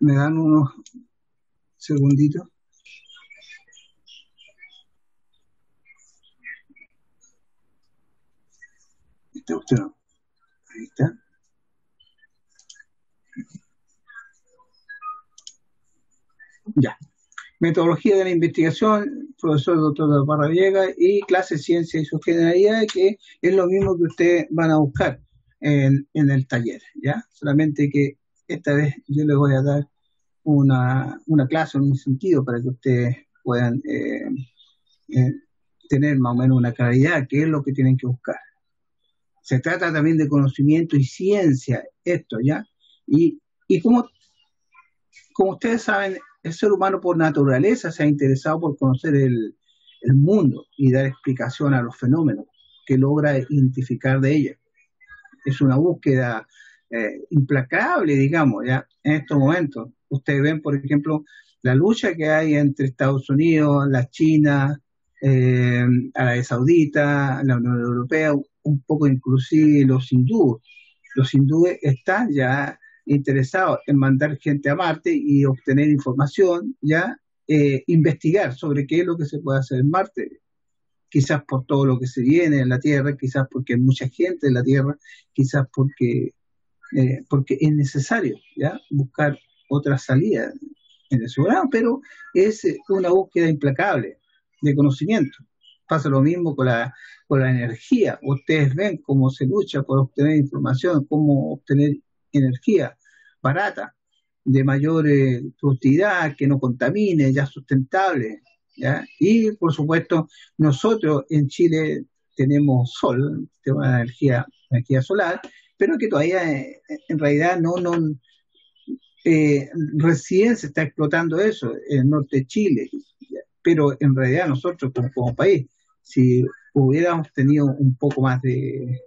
Me dan unos segunditos. Está usted, no. Ahí está. Ya. Metodología de la investigación, profesor doctor Barra Villegas, y clase Ciencia y su Generalidad, que es lo mismo que ustedes van a buscar en el taller, ¿ya? Solamente que esta vez yo les voy a dar una clase en un sentido para que ustedes puedan tener más o menos una claridad, qué es lo que tienen que buscar. Se trata también de conocimiento y ciencia, esto, ¿ya? Y como ustedes saben, el ser humano por naturaleza se ha interesado por conocer el mundo y dar explicación a los fenómenos que logra identificar de ellos. Es una búsqueda implacable, digamos, ya en estos momentos. Ustedes ven, por ejemplo, la lucha que hay entre Estados Unidos, la China, Arabia Saudita, la Unión Europea, un poco inclusive los hindúes. Los hindúes están ya interesados en mandar gente a Marte y obtener información, ya investigar sobre qué es lo que se puede hacer en Marte, quizás por todo lo que se viene en la Tierra, quizás porque hay mucha gente en la Tierra, quizás porque es necesario, ¿ya? Buscar otra salida en el programa, pero es una búsqueda implacable de conocimiento. Pasa lo mismo con la energía. Ustedes ven cómo se lucha por obtener información, cómo obtener energía barata, de mayor productividad, que no contamine, ya sustentable, ¿ya? Y por supuesto, nosotros en Chile tenemos sol, tenemos energía solar, pero que todavía en realidad recién se está explotando eso en el norte de Chile, pero en realidad nosotros como país, si hubiéramos tenido un poco más de,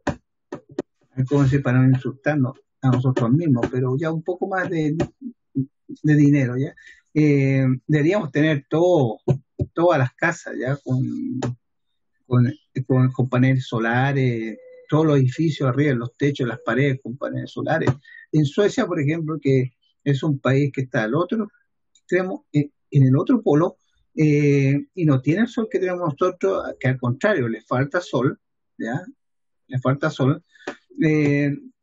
¿cómo decir?, para no insultarnos a nosotros mismos, pero ya un poco más de dinero, ¿ya? Deberíamos tener todas las casas ya con paneles solares, todos los edificios arriba, los techos, las paredes con paneles solares. En Suecia, por ejemplo, que es un país que está al otro extremo, en el otro polo, y no tiene el sol que tenemos nosotros, que al contrario, le falta sol, ¿ya? Le falta sol.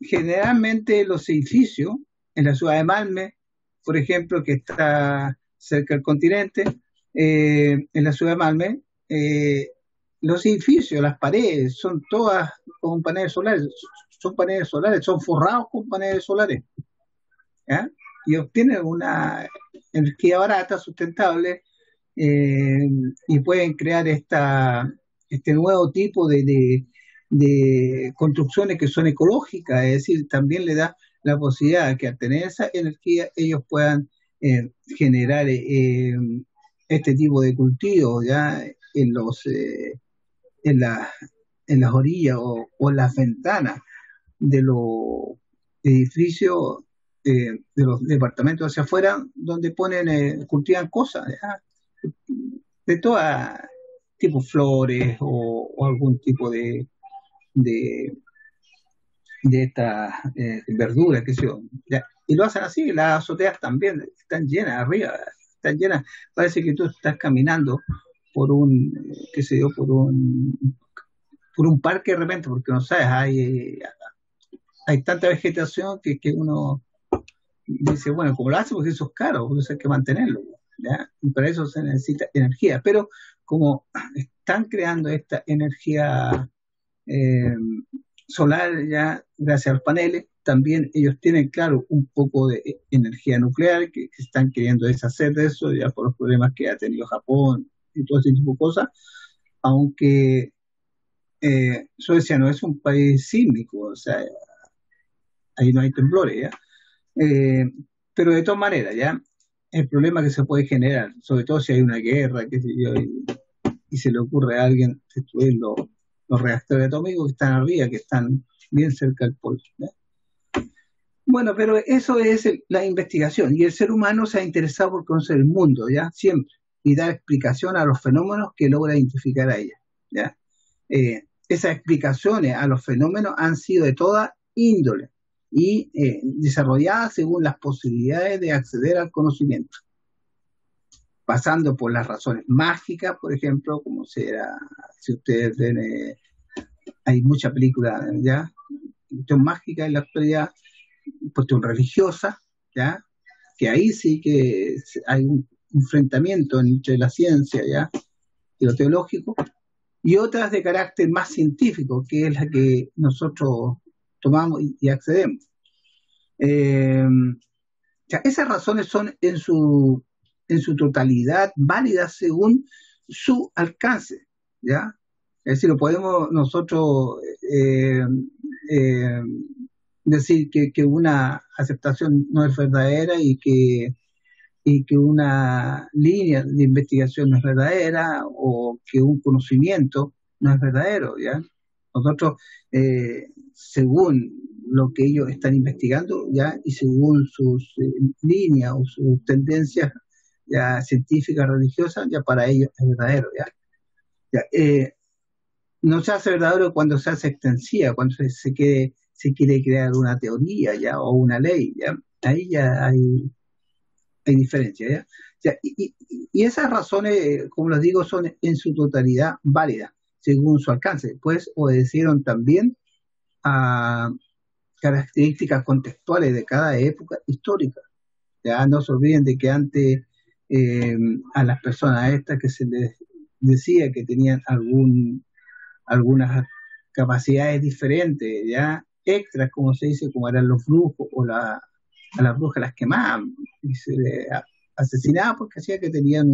Generalmente los edificios en la ciudad de Malmö, por ejemplo, que está cerca del continente, en la ciudad de Malmö, los edificios, las paredes, son todas con paneles solares, son forrados con paneles solares, ¿ya? Y obtienen una energía barata, sustentable, y pueden crear este nuevo tipo de construcciones que son ecológicas, es decir, también le da la posibilidad de que al tener esa energía ellos puedan generar este tipo de cultivos ya en las orillas o en las ventanas de los edificios, de los departamentos hacia afuera, donde cultivan cosas, ¿ya? De todo tipo flores o algún tipo de estas verduras, qué sé yo, ¿ya? Y lo hacen así. Las azoteas también están llenas arriba, están llenas, parece que tú estás caminando por qué sé yo, por un parque de repente, porque no sabes, hay tanta vegetación que uno dice, bueno, ¿cómo lo hace? Porque eso es caro, por eso hay que mantenerlo, ¿ya? Y para eso se necesita energía, pero como están creando esta energía solar ya gracias a los paneles, también ellos tienen, claro, un poco de energía nuclear que están queriendo deshacer de eso ya por los problemas que ha tenido Japón y todo ese tipo de cosas, aunque Suecia no es un país sísmico, o sea, ahí no hay temblores, ¿ya? Pero de todas maneras, ya, el problema que se puede generar, sobre todo si hay una guerra, qué sé yo, y se le ocurre a alguien destruir los reactores atómicos que están arriba, que están bien cerca del polo, ¿ya? Bueno, pero eso es la investigación, y el ser humano se ha interesado por conocer el mundo, ¿ya? Siempre, y dar explicación a los fenómenos que logra identificar a ella, ¿ya? Esas explicaciones a los fenómenos han sido de toda índole, y desarrollada según las posibilidades de acceder al conocimiento, pasando por las razones mágicas, por ejemplo, como será, si ustedes ven, hay mucha película, ¿ya? Cuestión mágica en la actualidad, cuestión religiosa, ¿ya? Que ahí sí que hay un enfrentamiento entre la ciencia, ¿ya? Y lo teológico, y otras de carácter más científico, que es la que nosotros tomamos y accedemos. Esas razones son en su totalidad válidas según su alcance, ¿ya? Es decir, lo podemos nosotros decir que una aceptación no es verdadera y que una línea de investigación no es verdadera o que un conocimiento no es verdadero, ¿ya? Nosotros, según lo que ellos están investigando, ¿ya? Y según sus líneas o sus tendencias ya científicas, religiosas, ya para ellos es verdadero, ¿ya? No se hace verdadero cuando se hace extensiva, cuando se quiere crear una teoría, ¿ya? O una ley, ¿ya? Ahí ya hay diferencia, ¿ya? Y esas razones, como les digo, son en su totalidad válidas, según su alcance, pues obedecieron también a características contextuales de cada época histórica. Ya no se olviden de que antes a las personas estas que se les decía que tenían algunas capacidades diferentes, ya extras, como se dice, como eran los brujos o a las brujas las quemaban y se les asesinaba porque hacía que tenían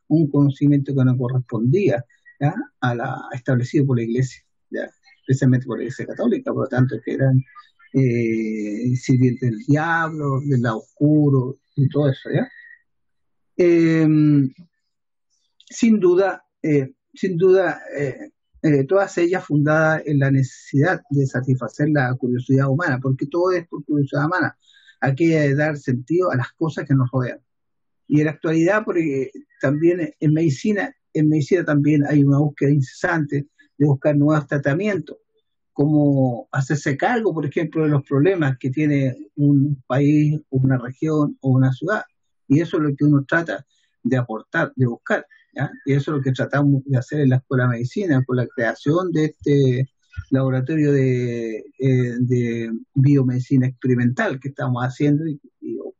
un conocimiento que no correspondía, ¿ya? A la establecido por la iglesia, ¿ya? Especialmente por la iglesia católica, por lo tanto que eran sirvientes del diablo, del lado oscuro y todo eso, ¿ya? Sin duda, todas ellas fundadas en la necesidad de satisfacer la curiosidad humana, porque todo es por curiosidad humana, aquella de dar sentido a las cosas que nos rodean. Y en la actualidad, porque también en medicina también hay una búsqueda incesante de buscar nuevos tratamientos, como hacerse cargo, por ejemplo, de los problemas que tiene un país, o una región o una ciudad. Y eso es lo que uno trata de aportar, de buscar, ¿ya? Y eso es lo que tratamos de hacer en la Escuela de Medicina, con la creación de este laboratorio de biomedicina experimental que estamos haciendo,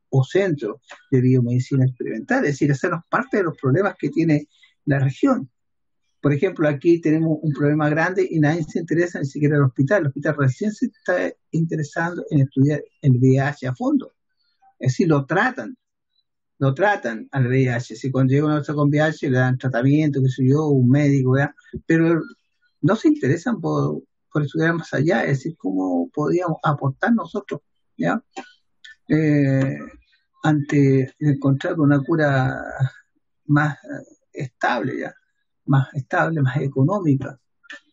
o centro de biomedicina experimental, es decir, hacernos parte de los problemas que tiene la región. Por ejemplo, aquí tenemos un problema grande y nadie se interesa ni siquiera en el hospital recién se está interesando en estudiar el VIH a fondo. Es decir, lo tratan al VIH. Si cuando llega una persona con VIH le dan tratamiento, qué sé yo, un médico, ¿verdad? Pero no se interesan por estudiar más allá, es decir, cómo podríamos aportar nosotros, ¿ya? Ante encontrar una cura más estable, ¿ya? Más estable, más económica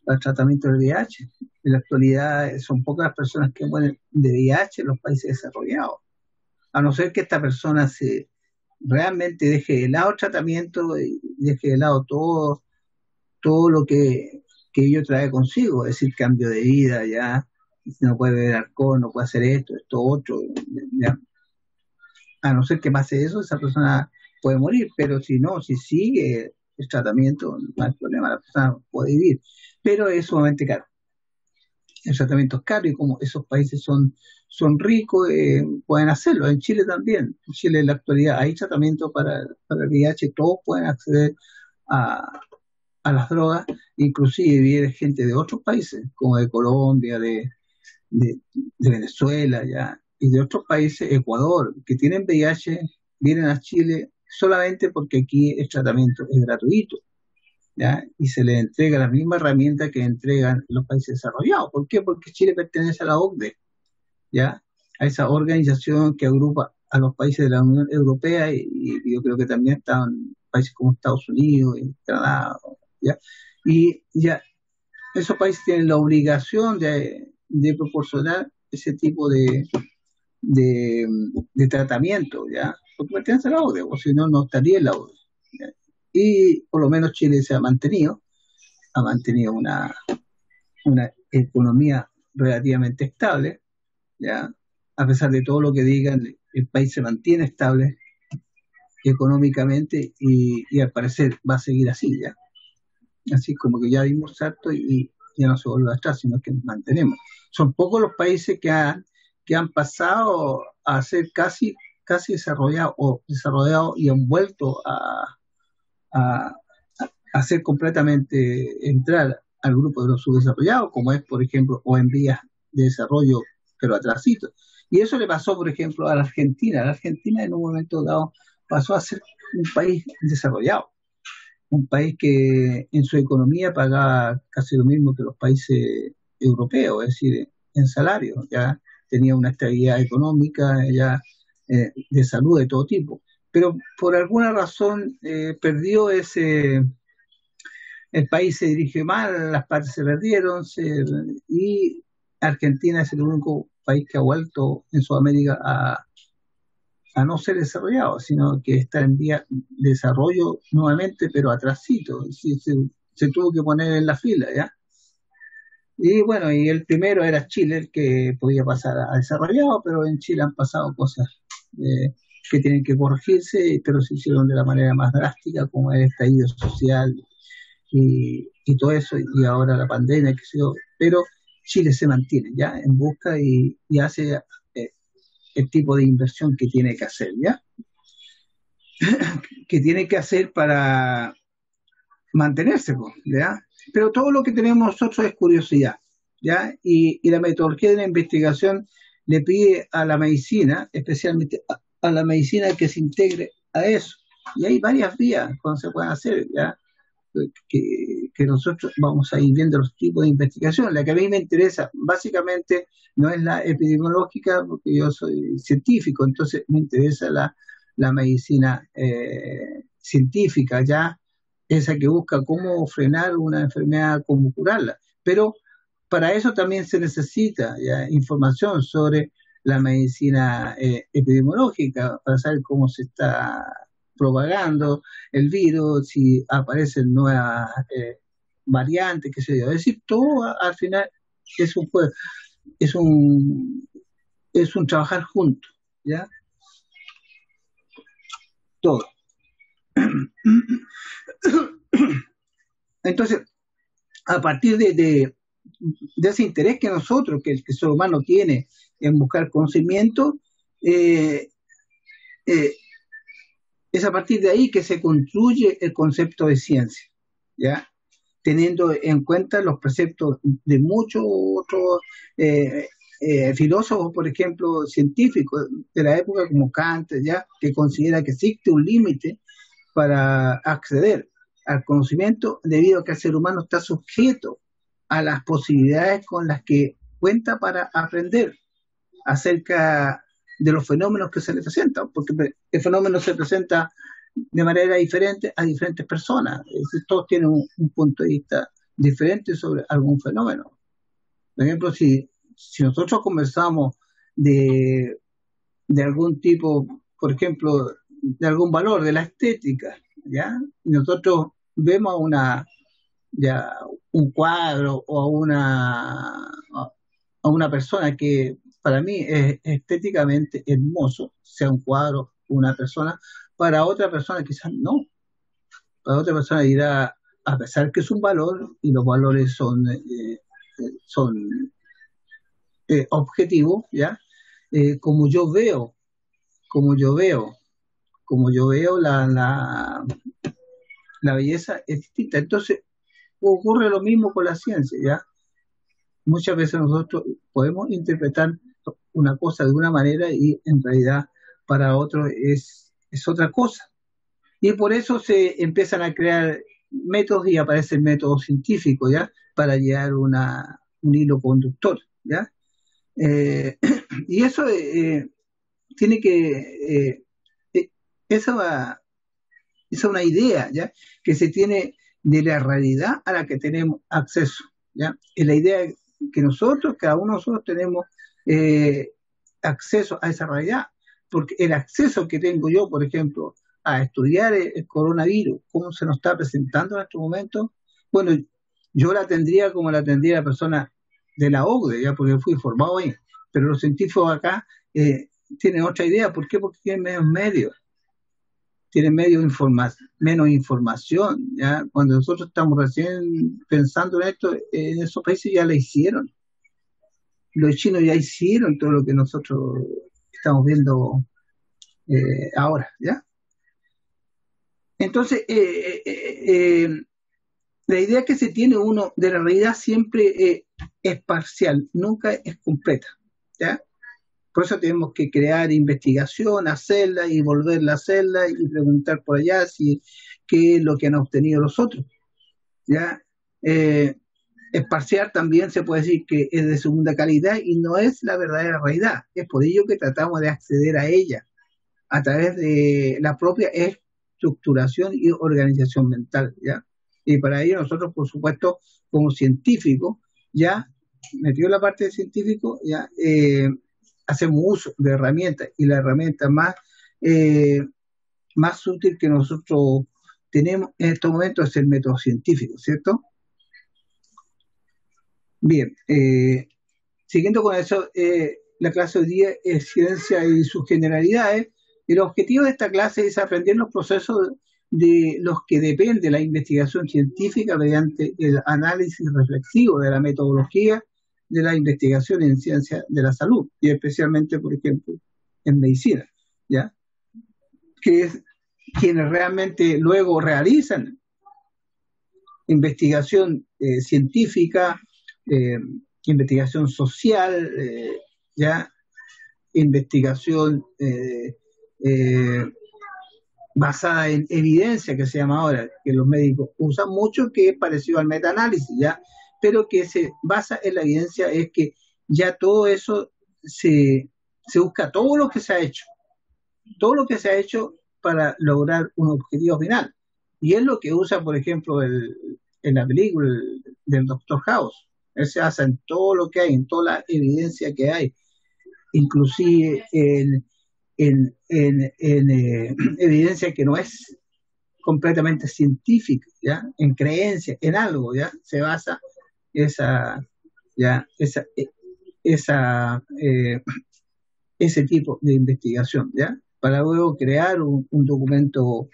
para el tratamiento del VIH. En la actualidad son pocas las personas que mueren de VIH en los países desarrollados, a no ser que esta persona se realmente deje de lado el tratamiento y deje de lado todo lo que ello trae consigo, es decir, cambio de vida, ya no puede beber alcohol, no puede hacer esto, otro, ya. A no ser que pase eso, esa persona puede morir, pero si no, si sigue el tratamiento, no hay problema, la persona puede vivir, pero es sumamente caro. El tratamiento es caro y como esos países son ricos, pueden hacerlo. En Chile también. En Chile en la actualidad hay tratamiento para el VIH, todos pueden acceder a las drogas, inclusive viene gente de otros países, como de Colombia, de Venezuela, ya, y de otros países, Ecuador, que tienen VIH, vienen a Chile solamente porque aquí el tratamiento es gratuito, ¿ya? Y se les entrega la misma herramienta que entregan los países desarrollados. ¿Por qué? Porque Chile pertenece a la OCDE, ¿ya? A esa organización que agrupa a los países de la Unión Europea y yo creo que también están países como Estados Unidos y Canadá, ¿ya? Y ya esos países tienen la obligación de proporcionar ese tipo de tratamiento, ¿ya? Porque pertenece a la OCDE, o si no, no estaría en la OCDE, ¿ya? Y por lo menos Chile se ha mantenido una economía relativamente estable, ¿ya? a pesar de todo lo que digan, el país se mantiene estable económicamente y al parecer va a seguir así ya. Así como que ya dimos salto y ya no se vuelve atrás, sino que nos mantenemos. Son pocos los países que han pasado a ser casi desarrollados y han vuelto a, a ser completamente, entrar al grupo de los subdesarrollados, como es, por ejemplo, o en vías de desarrollo, pero atrasito. Y eso le pasó, por ejemplo, a la Argentina. La Argentina en un momento dado pasó a ser un país desarrollado, un país que en su economía pagaba casi lo mismo que los países europeos, es decir, en salario, ya tenía una estabilidad económica, ya de salud de todo tipo. Pero por alguna razón perdió el país se dirigió mal, las partes se perdieron y Argentina es el único país que ha vuelto en Sudamérica a no ser desarrollado, sino que está en vía de desarrollo nuevamente, pero atrasito. Se tuvo que poner en la fila, ¿ya? Y bueno, y el primero era Chile, el que podía pasar a desarrollado, pero en Chile han pasado cosas que tienen que corregirse, pero se hicieron de la manera más drástica, como el estallido social y todo eso, y ahora la pandemia, que sé yo, pero Chile se mantiene ya en busca y hace el tipo de inversión que tiene que hacer, ¿ya? Que tiene que hacer para mantenerse, ¿ya? Pero todo lo que tenemos nosotros es curiosidad, ¿ya? Y la metodología de la investigación le pide a la medicina, especialmente a la medicina, que se integre a eso. Y hay varias vías cuando se pueden hacer, ¿ya? Que nosotros vamos a ir viendo los tipos de investigación. La que a mí me interesa básicamente no es la epidemiológica, porque yo soy científico, entonces me interesa la medicina científica, ya esa que busca cómo frenar una enfermedad, cómo curarla. Pero para eso también se necesita ya información sobre la medicina epidemiológica, para saber cómo se está propagando el virus, si aparecen nuevas variantes, qué sé yo. Es decir, todo al final es un juego, es un, es un trabajar juntos, ¿ya? Todo. Entonces, a partir de ese interés que nosotros, que el ser humano tiene en buscar conocimiento, eh, eh, es a partir de ahí que se construye el concepto de ciencia, ¿ya? Teniendo en cuenta los preceptos de muchos otros filósofos, por ejemplo, científicos de la época, como Kant, ya, que considera que existe un límite para acceder al conocimiento, debido a que el ser humano está sujeto a las posibilidades con las que cuenta para aprender acerca de los fenómenos que se le presentan, porque el fenómeno se presenta de manera diferente a diferentes personas. Es decir, todos tienen un punto de vista diferente sobre algún fenómeno. Por ejemplo, si nosotros conversamos de algún tipo, por ejemplo, de algún valor de la estética, ¿ya? Y nosotros vemos ya, un cuadro o a una persona que para mí es estéticamente hermoso, sea un cuadro o una persona, para otra persona quizás no. Para otra persona dirá, a pesar que es un valor y los valores son objetivos, ¿ya? Como yo veo, como yo veo, como yo veo la belleza es distinta. Entonces, ocurre lo mismo con la ciencia, ¿ya? Muchas veces nosotros podemos interpretar una cosa de una manera y en realidad para otro es otra cosa. Y por eso se empiezan a crear métodos y aparecen métodos científicos, ¿ya? Para llevar un hilo conductor, ¿ya? Y eso tiene que... esa es una idea, ¿ya? Que se tiene de la realidad a la que tenemos acceso, ¿ya? Es la idea que nosotros, cada uno de nosotros tenemos acceso a esa realidad, porque el acceso que tengo yo, por ejemplo, a estudiar el coronavirus, cómo se nos está presentando en estos momentos, bueno, yo la tendría como la tendría la persona de la OCDE, ya porque fui formado ahí, pero los científicos acá tienen otra idea. ¿Por qué? Porque tienen menos información, ¿ya? Cuando nosotros estamos recién pensando en esto, en esos países ya la hicieron. Los chinos ya hicieron todo lo que nosotros estamos viendo ahora, ¿ya? Entonces, la idea que se tiene uno de la realidad siempre es parcial, nunca es completa, ¿ya? Por eso tenemos que crear investigación, hacerla y volverla a hacerla y preguntar por allá qué es lo que han obtenido los otros, ¿ya? Es parcial también, se puede decir que es de segunda calidad y no es la verdadera realidad. Es por ello que tratamos de acceder a ella a través de la propia estructuración y organización mental, ¿ya? Y para ello nosotros, por supuesto, como científicos, ya metido la parte de científico, ya hacemos uso de herramientas, y la herramienta más útil que nosotros tenemos en estos momentos es el método científico, ¿cierto? Bien, siguiendo con eso, la clase de hoy día es ciencia y sus generalidades. El objetivo de esta clase es aprender los procesos de los que depende la investigación científica mediante el análisis reflexivo de la metodología de la investigación en ciencia de la salud, y especialmente, por ejemplo, en medicina, ¿ya? Que es quienes realmente luego realizan investigación científica, investigación social, ya investigación basada en evidencia, que se llama ahora, que los médicos usan mucho, que es parecido al metaanálisis, ya, pero que se basa en la evidencia, es que ya todo eso se busca todo lo que se ha hecho para lograr un objetivo final. Y es lo que usa, por ejemplo, en la película del Doctor House. Él se basa en todo lo que hay, en toda la evidencia que hay, inclusive en evidencia que no es completamente científica, ¿ya? En creencia, en algo, ¿ya? Se basa ese tipo de investigación, ¿ya? Para luego crear un documento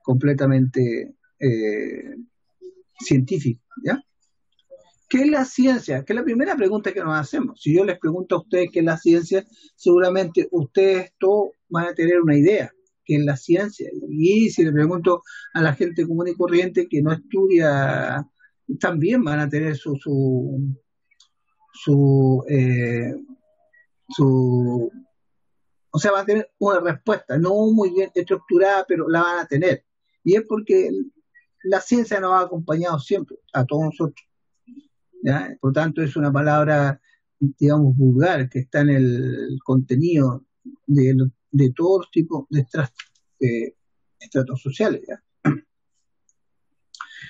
completamente científico, ¿ya? ¿Qué es la ciencia? Que es la primera pregunta que nos hacemos. Si yo les pregunto a ustedes qué es la ciencia, seguramente ustedes todos van a tener una idea qué es la ciencia. Y si le pregunto a la gente común y corriente que no estudia, también van a tener su o sea, van a tener una respuesta, no muy bien estructurada, pero la van a tener. Y es porque la ciencia nos ha acompañado siempre, a todos nosotros, ¿ya? Por tanto, es una palabra, digamos, vulgar, que está en el contenido de todos los tipos de estratos sociales, ¿ya?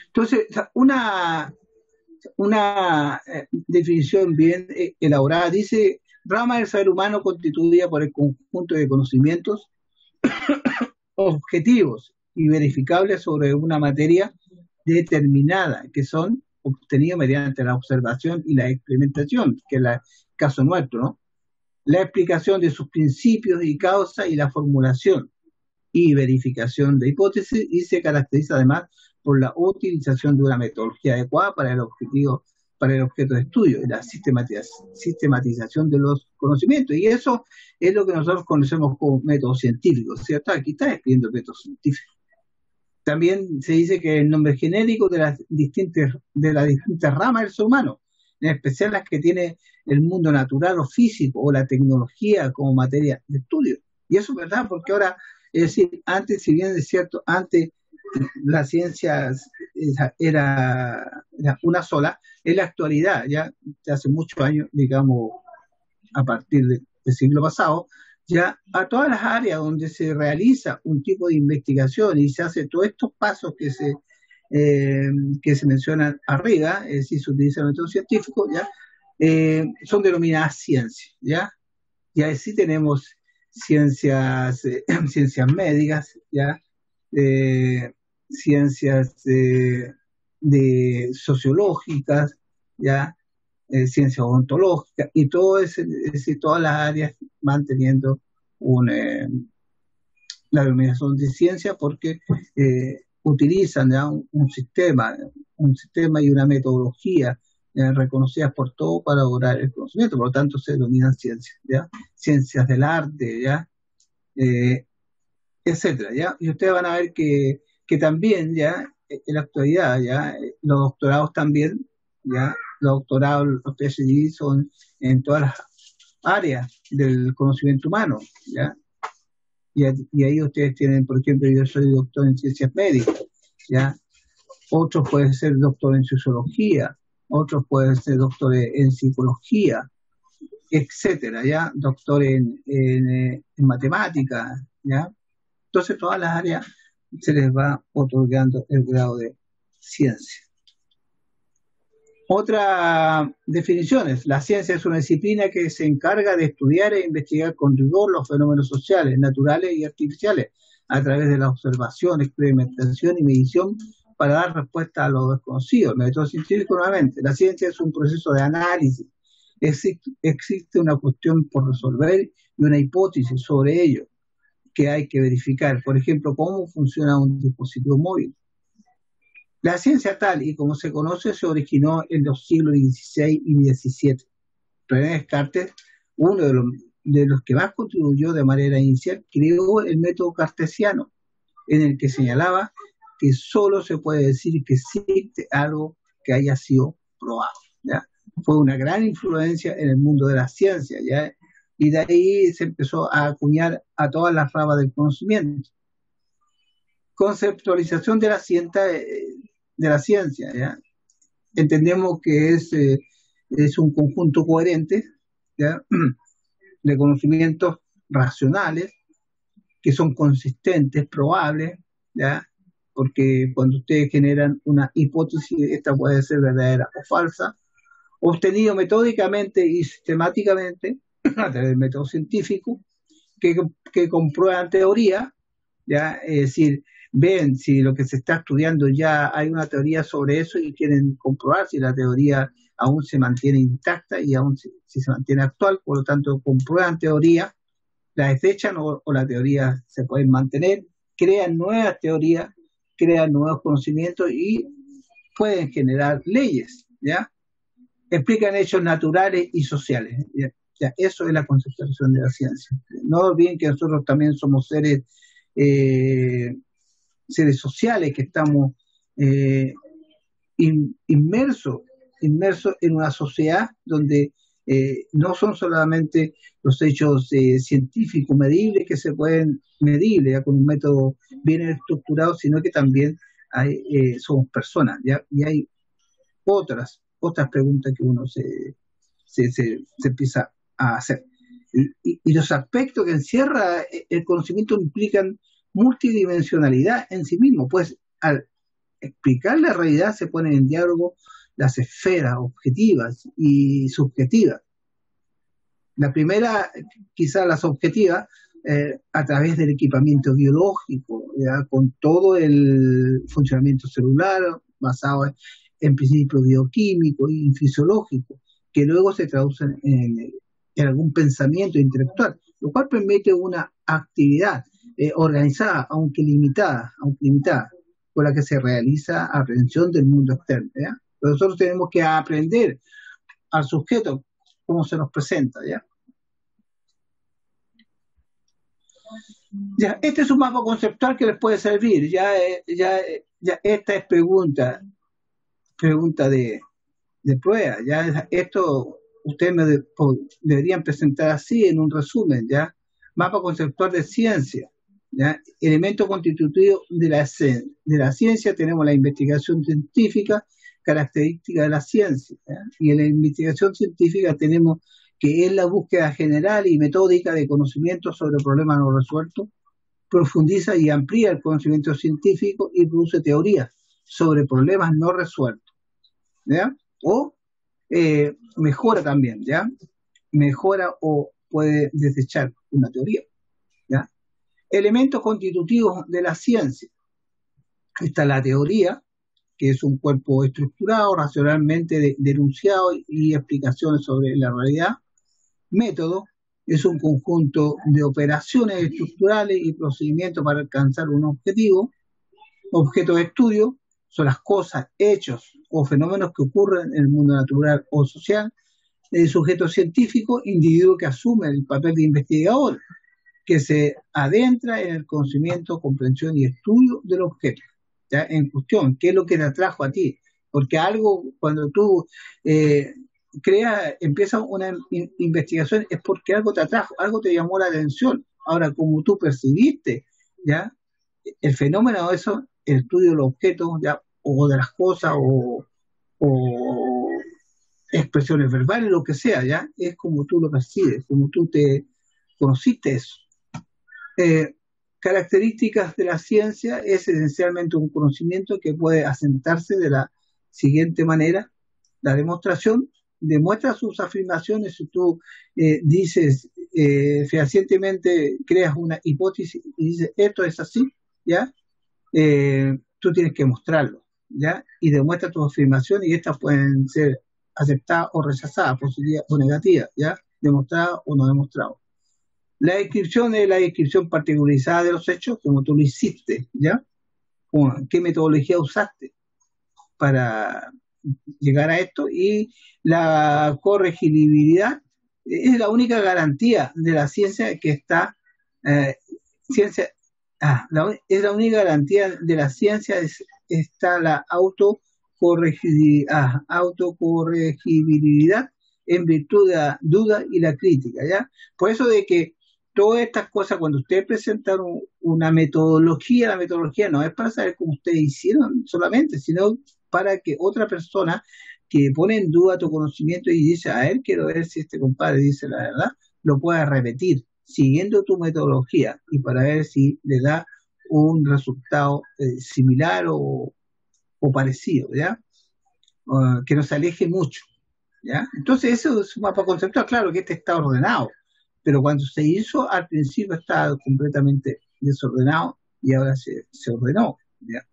Entonces, una definición bien elaborada dice: rama del saber humano constituida por el conjunto de conocimientos objetivos y verificables sobre una materia determinada, que son obtenidos mediante la observación y la experimentación, que es el caso nuestro, ¿no? La explicación de sus principios y causas y la formulación y verificación de hipótesis, y se caracteriza además por la utilización de una metodología adecuada para el objeto de estudio y la sistematización de los conocimientos. Y eso es lo que nosotros conocemos como método científico, ¿cierto? Aquí está escribiendo el método científico. También se dice que el nombre genérico de las distintas ramas del ser humano, en especial las que tiene el mundo natural o físico o la tecnología como materia de estudio. Y eso es verdad, porque ahora, es decir, antes, si bien es cierto, antes la ciencia era una sola, en la actualidad, ya hace muchos años, digamos, a partir del siglo pasado, ya a todas las áreas donde se realiza un tipo de investigación y se hace todos estos pasos que se mencionan arriba, es decir, se utiliza el método científico, ya son denominadas ciencias, ya. Y ahí sí tenemos ciencias médicas, ya, ciencias de sociológicas, ya, ciencias ontológicas, y todas las áreas van teniendo la denominación de ciencia porque utilizan ya un sistema y una metodología reconocidas por todos para lograr el conocimiento, por lo tanto se denominan ciencias, ¿ya? Ciencias del arte, ¿ya? Etcétera, ¿ya? Y ustedes van a ver que también, ¿ya? En la actualidad, ¿ya? Los doctorados también, ¿ya? Los doctorados, los PhD son en todas las áreas del conocimiento humano, ¿ya? Y ahí ustedes tienen, por ejemplo, yo soy doctor en ciencias médicas, ¿ya? Otros pueden ser doctor en sociología, otros pueden ser doctor en psicología, etcétera, ¿ya? Doctor en matemáticas, ¿ya? Entonces, todas las áreas se les va otorgando el grado de ciencia. Otras definiciones. La ciencia es una disciplina que se encarga de estudiar e investigar con rigor los fenómenos sociales, naturales y artificiales a través de la observación, experimentación y medición para dar respuesta a lo desconocido. El método científico, nuevamente. La ciencia es un proceso de análisis. Existe una cuestión por resolver y una hipótesis sobre ello que hay que verificar. Por ejemplo, cómo funciona un dispositivo móvil. La ciencia tal y como se conoce se originó en los siglos XVI y XVII. René Descartes, uno de los que más contribuyó de manera inicial, creó el método cartesiano, en el que señalaba que solo se puede decir que existe algo que haya sido probado, ¿ya? Fue una gran influencia en el mundo de la ciencia, ¿ya? Y de ahí se empezó a acuñar a todas las ramas del conocimiento. Conceptualización de la ciencia, ¿ya? Entendemos que es un conjunto coherente, ¿ya? De conocimientos racionales que son consistentes, probables, ¿ya? Porque cuando ustedes generan una hipótesis, esta puede ser verdadera o falsa, obtenido metódicamente y sistemáticamente a través del método científico que comprueban teoría, ¿ya? Es decir, ven si lo que se está estudiando ya hay una teoría sobre eso y quieren comprobar si la teoría aún se mantiene intacta y aún si se mantiene actual, por lo tanto comprueban teoría, la desechan o la teoría se pueden mantener, crean nuevas teorías, crean nuevos conocimientos y pueden generar leyes, ¿ya? Explican hechos naturales y sociales, ¿ya? Ya, eso es la conceptualización de la ciencia. No olviden que nosotros también somos seres sociales, que estamos inmersos en una sociedad donde no son solamente los hechos científicos medibles que se pueden medir ya con un método bien estructurado, sino que también somos personas, ¿ya? Y hay otras preguntas que uno se empieza a hacer. Y los aspectos que encierra el conocimiento implican multidimensionalidad en sí mismo, pues al explicar la realidad se ponen en diálogo las esferas objetivas y subjetivas. La primera, quizás las objetivas, a través del equipamiento biológico, ¿ya? Con todo el funcionamiento celular basado en principios bioquímicos y fisiológicos, que luego se traducen en algún pensamiento intelectual, lo cual permite una actividad organizada, aunque limitada, por la que se realiza aprehensión del mundo externo, ¿ya? Pero nosotros tenemos que aprender al sujeto cómo se nos presenta, ¿ya? Ya, este es un mapa conceptual que les puede servir. Ya esta es pregunta de prueba. Ya esto ustedes deberían presentar así en un resumen, ¿ya? Mapa conceptual de ciencia, ¿ya? Elemento constitutivo de la ciencia, tenemos la investigación científica, característica de la ciencia, ¿ya? Y en la investigación científica tenemos que es la búsqueda general y metódica de conocimientos sobre problemas no resueltos, profundiza y amplía el conocimiento científico y produce teorías sobre problemas no resueltos, ¿ya? O mejora también, ¿ya? Mejora o puede desechar una teoría, ¿ya? Elementos constitutivos de la ciencia. Está la teoría, que es un cuerpo estructurado, racionalmente denunciado y explicaciones sobre la realidad. Método es un conjunto de operaciones estructurales y procedimientos para alcanzar un objetivo. Objeto de estudio son las cosas, hechos o fenómenos que ocurren en el mundo natural o social. El sujeto científico, individuo que asume el papel de investigador, que se adentra en el conocimiento, comprensión y estudio del objeto, ¿ya? En cuestión, ¿qué es lo que te atrajo a ti? Porque algo, cuando tú empiezas una investigación, es porque algo te atrajo, algo te llamó la atención. Ahora, como tú percibiste, ¿ya? El fenómeno de eso, el estudio de los objetos, ¿ya? O de las cosas, o expresiones verbales, lo que sea, ¿ya? Es como tú lo percibes, como tú te conociste eso. Características de la ciencia es esencialmente un conocimiento que puede asentarse de la siguiente manera. La demostración demuestra sus afirmaciones. Si tú dices fehacientemente, creas una hipótesis y dices esto es así, ¿ya? Tú tienes que mostrarlo, ¿ya? Y demuestra tus afirmaciones y estas pueden ser aceptadas o rechazadas, positivas o negativas, ¿ya? Demostradas o no demostradas. La descripción es la descripción particularizada de los hechos, como tú lo hiciste, ¿ya? ¿Qué metodología usaste para llegar a esto? Y la corregibilidad es la única garantía de la ciencia que está, es la única garantía de la ciencia, está la autocorregibilidad en virtud de la duda y la crítica, ¿ya? Por eso de que todas estas cosas, cuando ustedes presentaron una metodología, la metodología no es para saber cómo ustedes hicieron solamente, sino para que otra persona que pone en duda tu conocimiento y dice, a ver, quiero ver si este compadre dice la verdad, lo pueda repetir siguiendo tu metodología y para ver si le da un resultado similar o parecido, ¿ya? Que no se aleje mucho, ¿ya? Entonces eso es un mapa conceptual, claro que este está ordenado, pero cuando se hizo al principio estaba completamente desordenado y ahora se ordenó, ¿ya?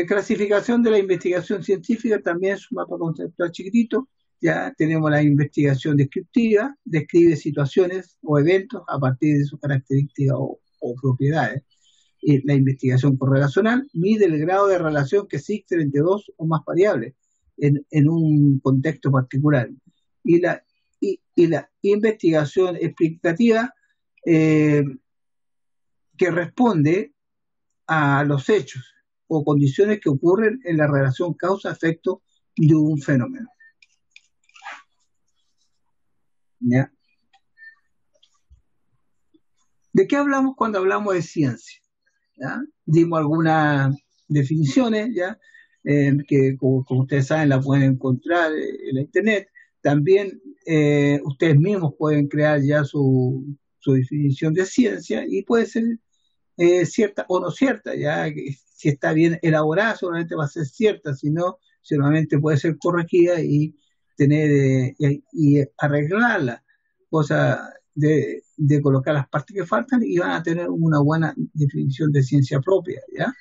Clasificación de la investigación científica también es un mapa conceptual chiquitito. Ya tenemos la investigación descriptiva, describe situaciones o eventos a partir de sus características o propiedades. La investigación correlacional mide el grado de relación que existe entre dos o más variables en un contexto particular. Y la investigación explicativa que responde a los hechos o condiciones que ocurren en la relación causa-efecto de un fenómeno. ¿Ya? ¿De qué hablamos cuando hablamos de ciencia? ¿Ya? Dimos algunas definiciones, ¿ya? Que como ustedes saben la pueden encontrar en la internet. También ustedes mismos pueden crear ya su definición de ciencia y puede ser cierta o no cierta, ya si está bien elaborada seguramente va a ser cierta, si no, seguramente puede ser corregida y tener y arreglarla, cosa de colocar las partes que faltan y van a tener una buena definición de ciencia propia, ¿ya?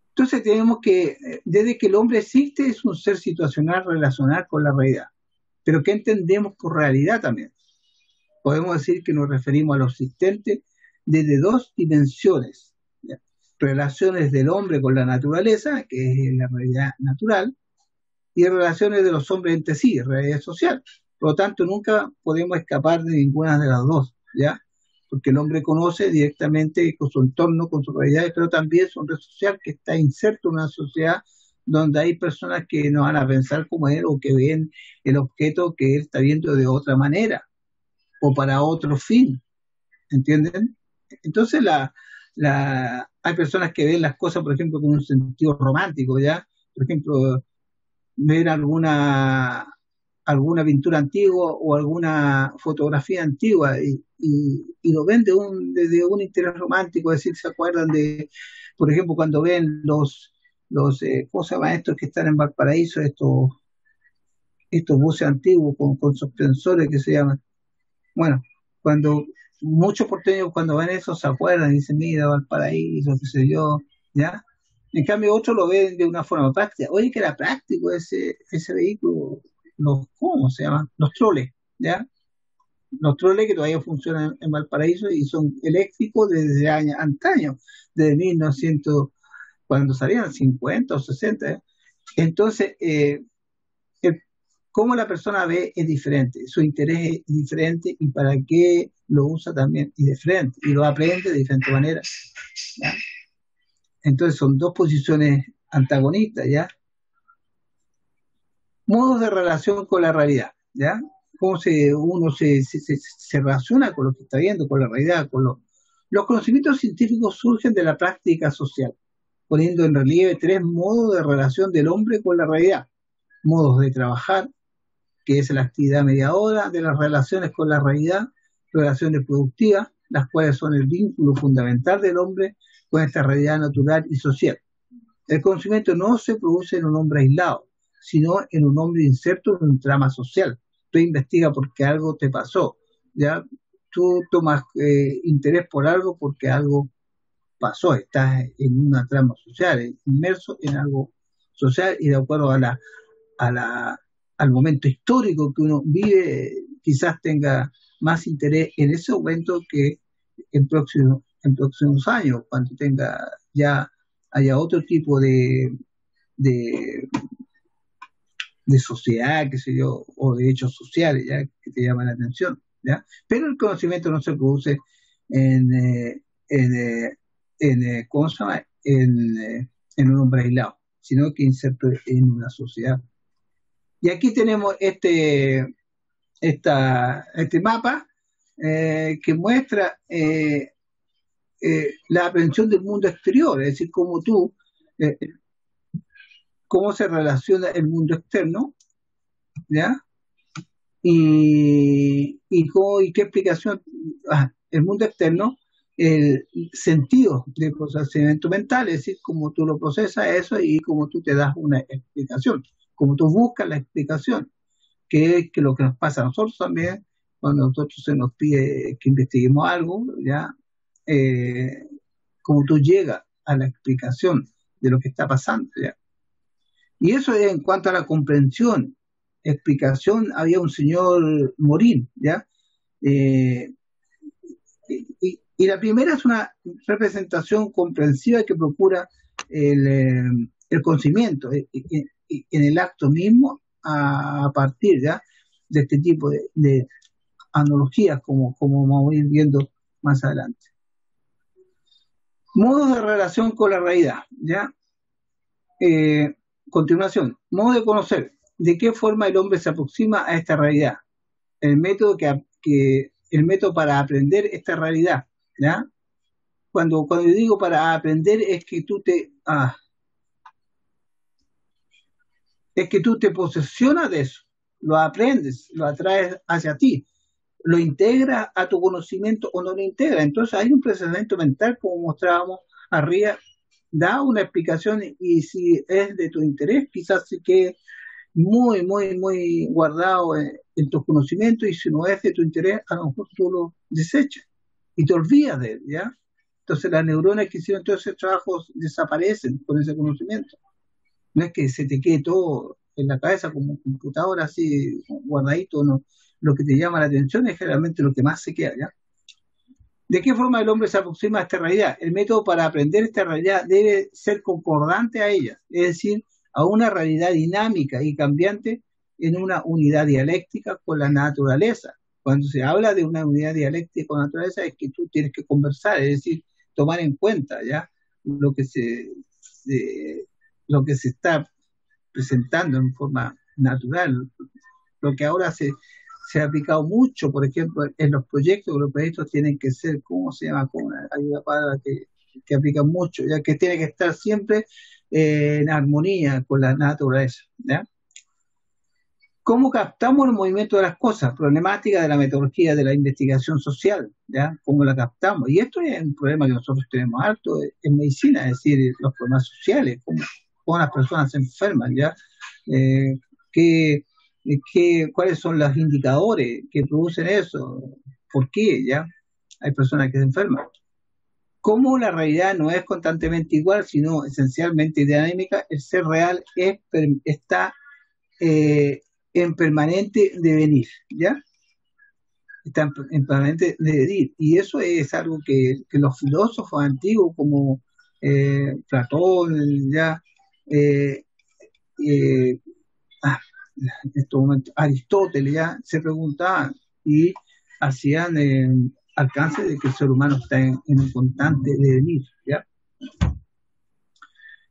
Entonces tenemos que, desde que el hombre existe, es un ser situacional relacional con la realidad. Pero ¿qué entendemos por realidad también? Podemos decir que nos referimos a lo existente desde dos dimensiones, ¿ya? Relaciones del hombre con la naturaleza, que es la realidad natural, y relaciones de los hombres entre sí, realidad social. Por lo tanto, nunca podemos escapar de ninguna de las dos, ¿ya? Porque el hombre conoce directamente con su entorno, con sus realidades, pero también es un red social que está inserto en una sociedad donde hay personas que no van a pensar como él o que ven el objeto que él está viendo de otra manera o para otro fin, ¿entienden? Entonces hay personas que ven las cosas, por ejemplo, con un sentido romántico, ¿ya? Por ejemplo, ver alguna pintura antigua o alguna fotografía antigua y lo ven desde un interés romántico, es decir, se acuerdan de, por ejemplo, cuando ven los ¿cómo se llama estos que están en Valparaíso, estos buses antiguos con suspensores que se llaman? Bueno, cuando muchos porteños cuando ven eso se acuerdan y dicen, mira, Valparaíso, qué sé yo, ¿ya? En cambio, otros lo ven de una forma práctica. Oye, que era práctico ese vehículo, ¿cómo se llaman? Los troles, ¿ya? Los troles que todavía funcionan en Valparaíso y son eléctricos desde antaño, desde 1900, cuando salían 50 o 60. ¿eh? Entonces, el, cómo la persona ve es diferente, su interés es diferente y para qué lo usa también es diferente y lo aprende de diferente manera. ¿ya? Entonces son dos posiciones antagonistas, ¿ya? Modos de relación con la realidad, ¿ya? Cómo uno se relaciona con lo que está viendo, con la realidad, los conocimientos científicos surgen de la práctica social, poniendo en relieve tres modos de relación del hombre con la realidad. Modos de trabajar, que es la actividad mediadora de las relaciones con la realidad, relaciones productivas, las cuales son el vínculo fundamental del hombre con esta realidad natural y social. El conocimiento no se produce en un hombre aislado, sino en un hombre inserto en un trama social. Tú investigas porque algo te pasó, ¿ya? Tú tomas interés por algo porque algo pasó, estás en una trama social, inmerso en algo social y de acuerdo al momento histórico que uno vive, quizás tenga más interés en ese momento que en próximos años, cuando tenga ya haya otro tipo de, de sociedad, qué sé yo, o de hechos sociales, ¿ya? Que te llaman la atención, ¿ya? Pero el conocimiento no se produce en, ¿cómo se llama? En un hombre aislado, sino que inserto en una sociedad. Y aquí tenemos este mapa que muestra la aprehensión del mundo exterior, es decir, eh, cómo se relaciona el mundo externo, ¿ya? Y qué explicación, el mundo externo, el sentido de procesamiento mental, es decir, cómo tú lo procesas eso y cómo tú te das una explicación, cómo tú buscas la explicación, que es que lo que nos pasa a nosotros también, cuando a nosotros se nos pide que investiguemos algo, ya, eh, cómo tú llegas a la explicación de lo que está pasando, ¿ya? Y eso es en cuanto a la comprensión, explicación, había un señor Morín, ¿ya? Eh, y la primera es una representación comprensiva que procura el conocimiento en el acto mismo a partir, ¿ya? De este tipo de analogías, como vamos a ir viendo más adelante. Modos de relación con la realidad, ¿ya? Continuación, modo de conocer. ¿De qué forma el hombre se aproxima a esta realidad? El método el método para aprender esta realidad, ¿ya? Cuando yo digo para aprender es que tú te posesionas de eso, lo aprendes, lo atraes hacia ti, lo integras a tu conocimiento o no lo integras. Entonces hay un procesamiento mental, como mostrábamos arriba, da una explicación y si es de tu interés, quizás sí que muy, muy, muy guardado en tus conocimientos y si no es de tu interés, a lo mejor tú lo desechas y te olvidas de él, ¿ya? Entonces las neuronas que hicieron todos esos trabajos desaparecen con ese conocimiento. No es que se te quede todo en la cabeza como un computador así guardadito, no. Lo que te llama la atención es generalmente lo que más se queda, ¿ya? ¿De qué forma el hombre se aproxima a esta realidad? El método para aprender esta realidad debe ser concordante a ella, es decir, a una realidad dinámica y cambiante en una unidad dialéctica con la naturaleza. Cuando se habla de una unidad dialéctica con la naturaleza es que tú tienes que conversar, es decir, tomar en cuenta ya lo que lo que se está presentando en forma natural. Lo que ahora se ha aplicado mucho, por ejemplo, en los proyectos tienen que ser, ¿cómo se llama? Hay una palabra que aplican mucho, ya que tiene que estar siempre en armonía con la naturaleza, ¿ya? ¿Cómo captamos el movimiento de las cosas? Problemática de la metodología de la investigación social, ¿ya? ¿Cómo la captamos? Y esto es un problema que nosotros tenemos alto en medicina, es decir, los problemas sociales, cómo las personas se enferman, ¿ya? ¿Cuáles son los indicadores que producen eso? ¿Por qué? ¿Ya? Hay personas que se enferman. Como la realidad no es constantemente igual, sino esencialmente dinámica, el ser real está en permanente devenir, ¿ya? Está en permanente devenir. Y eso es algo que los filósofos antiguos como Platón, ya, eh, eh, ah, en estos momentos, Aristóteles ya se preguntaban y hacían alcance de que el ser humano está en un constante devenir, ¿ya?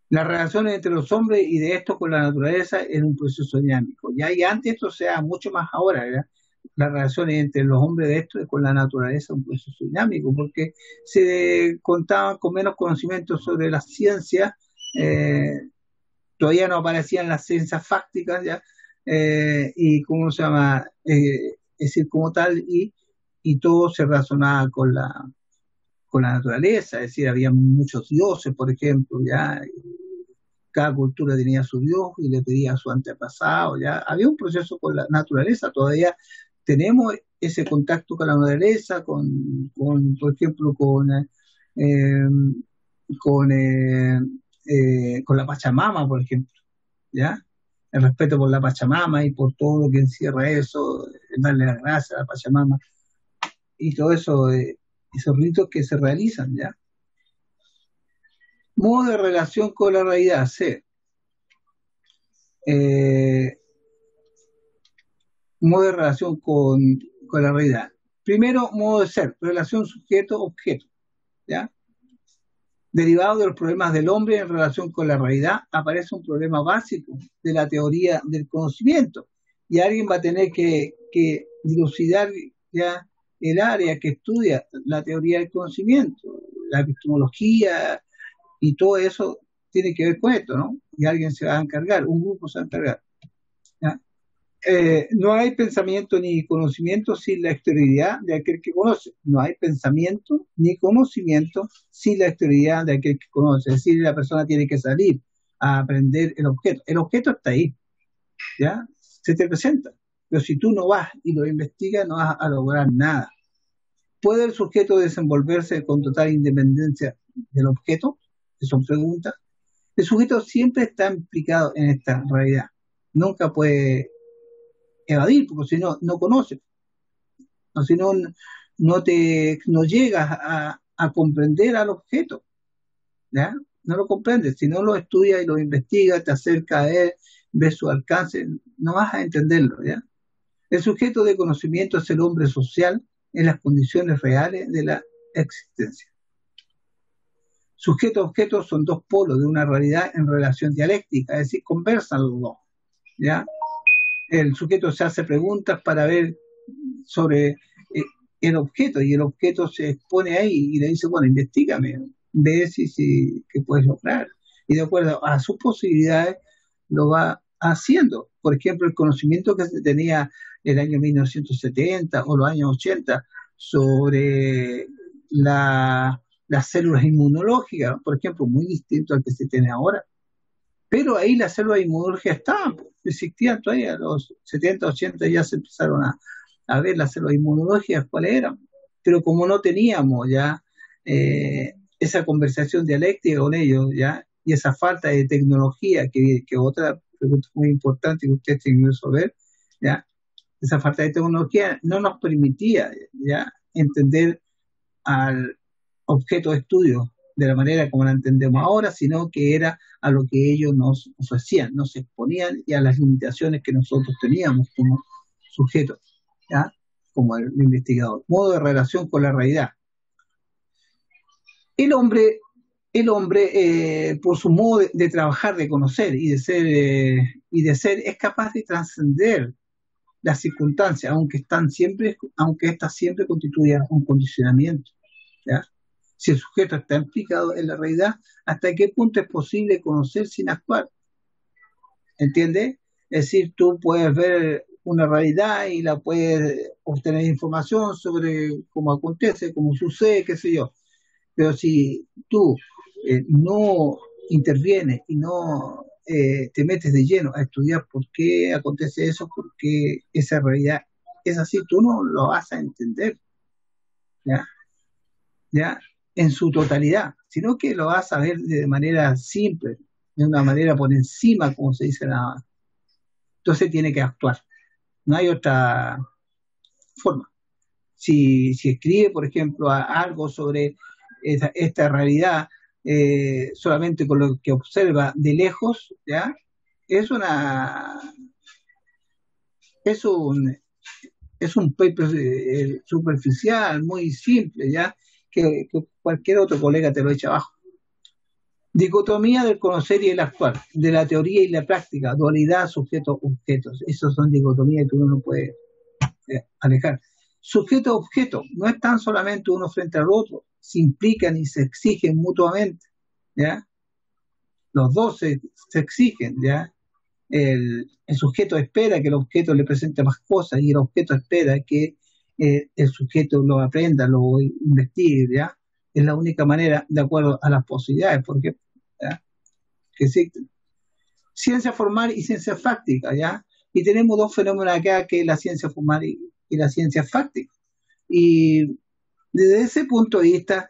Las relaciones entre los hombres y de esto con la naturaleza es un proceso dinámico, ¿ya? Y antes esto sea mucho más ahora, ¿ya? Las relaciones entre los hombres de esto y con la naturaleza es un proceso dinámico, porque se contaban con menos conocimiento sobre la ciencia, eh, todavía no aparecían las ciencias fácticas, ¿ya? Y cómo se llama, es decir, como tal, y todo se razonaba con la naturaleza, es decir, había muchos dioses, por ejemplo, ya cada cultura tenía su dios y le pedía a su antepasado, ya había un proceso con la naturaleza, todavía tenemos ese contacto con la naturaleza, por ejemplo, eh, con la Pachamama, por ejemplo, ¿ya? El respeto por la Pachamama y por todo lo que encierra eso, darle las gracias a la Pachamama y todo eso, esos ritos que se realizan, ¿ya? Modo de relación con la realidad, C. Eh, modo de relación con la realidad. Primero, modo de ser, relación sujeto-objeto, ¿ya? Derivado de los problemas del hombre en relación con la realidad, aparece un problema básico de la teoría del conocimiento. Y alguien va a tener que dilucidar ya el área que estudia la teoría del conocimiento, la epistemología y todo eso tiene que ver con esto, ¿no? Y alguien se va a encargar, un grupo se va a encargar, ¿ya? No hay pensamiento ni conocimiento sin la exterioridad de aquel que conoce. No hay pensamiento ni conocimiento sin la exterioridad de aquel que conoce. Es decir, la persona tiene que salir a aprender el objeto. El objeto está ahí, ¿ya? Se te presenta. Pero si tú no vas y lo investigas, no vas a lograr nada. ¿Puede el sujeto desenvolverse con total independencia del objeto? Que son preguntas. El sujeto siempre está implicado en esta realidad. Nunca puede evadir, porque si no, no conoces, no, si no, no llegas a comprender al objeto, ¿ya? No lo comprendes, si no lo estudias y lo investigas, te acercas a él, ves su alcance, no vas a entenderlo, ¿ya? El sujeto de conocimiento es el hombre social en las condiciones reales de la existencia. Sujeto-objeto son dos polos de una realidad en relación dialéctica, es decir, conversan los dos, ¿ya? El sujeto se hace preguntas para ver sobre el objeto y el objeto se expone ahí y le dice, bueno, investigame, ve si qué puedes lograr. Y de acuerdo a sus posibilidades lo va haciendo. Por ejemplo, el conocimiento que se tenía en el año 1970 o los años 80 sobre las células inmunológicas, por ejemplo, muy distinto al que se tiene ahora. Pero ahí las células inmunológicas estaban, existían todavía, los 70, 80 ya se empezaron a ver las células inmunológicas, cuáles eran. Pero como no teníamos ya esa conversación dialéctica con ellos, ya, y esa falta de tecnología, que otra pregunta muy importante que ustedes tienen que resolver, ya, esa falta de tecnología no nos permitía ya entender al objeto de estudio de la manera como la entendemos ahora, sino que era a lo que ellos nos ofrecían, nos exponían y a las limitaciones que nosotros teníamos como sujetos, ¿ya? Como el investigador. Modo de relación con la realidad. El hombre, por su modo de trabajar, de conocer y de ser, es capaz de trascender las circunstancias, aunque estas siempre constituyan un condicionamiento, ¿ya? Si el sujeto está implicado en la realidad, ¿hasta qué punto es posible conocer sin actuar? ¿Entiendes? Es decir, tú puedes ver una realidad y la puedes obtener información sobre cómo acontece, cómo sucede, qué sé yo. Pero si tú no intervienes y no te metes de lleno a estudiar por qué acontece eso, por qué esa realidad es así, tú no lo vas a entender, ¿ya? ¿Ya? en su totalidad, sino que lo vas a ver de manera simple, de una manera por encima, como se dice nada más. Entonces tiene que actuar. No hay otra forma. Si escribe, por ejemplo, algo sobre esta realidad, solamente con lo que observa de lejos, ¿ya? Es es un, es un paper superficial, muy simple, ¿ya? Que cualquier otro colega te lo echa abajo. Dicotomía del conocer y el actuar, de la teoría y la práctica, dualidad, sujetos, objetos. Esas son dicotomías que uno no puede alejar. Sujeto-objeto, no están solamente uno frente al otro, se implican y se exigen mutuamente, ¿ya? Los dos se exigen, ¿ya? El sujeto espera que el objeto le presente más cosas y el objeto espera que el sujeto lo aprenda, lo investigue, ¿ya? Es la única manera, de acuerdo a las posibilidades, porque ¿ya? Que existen. Ciencia formal y ciencia fáctica, ¿ya? Y tenemos dos fenómenos acá, que es la ciencia formal y la ciencia fáctica. Y desde ese punto de vista,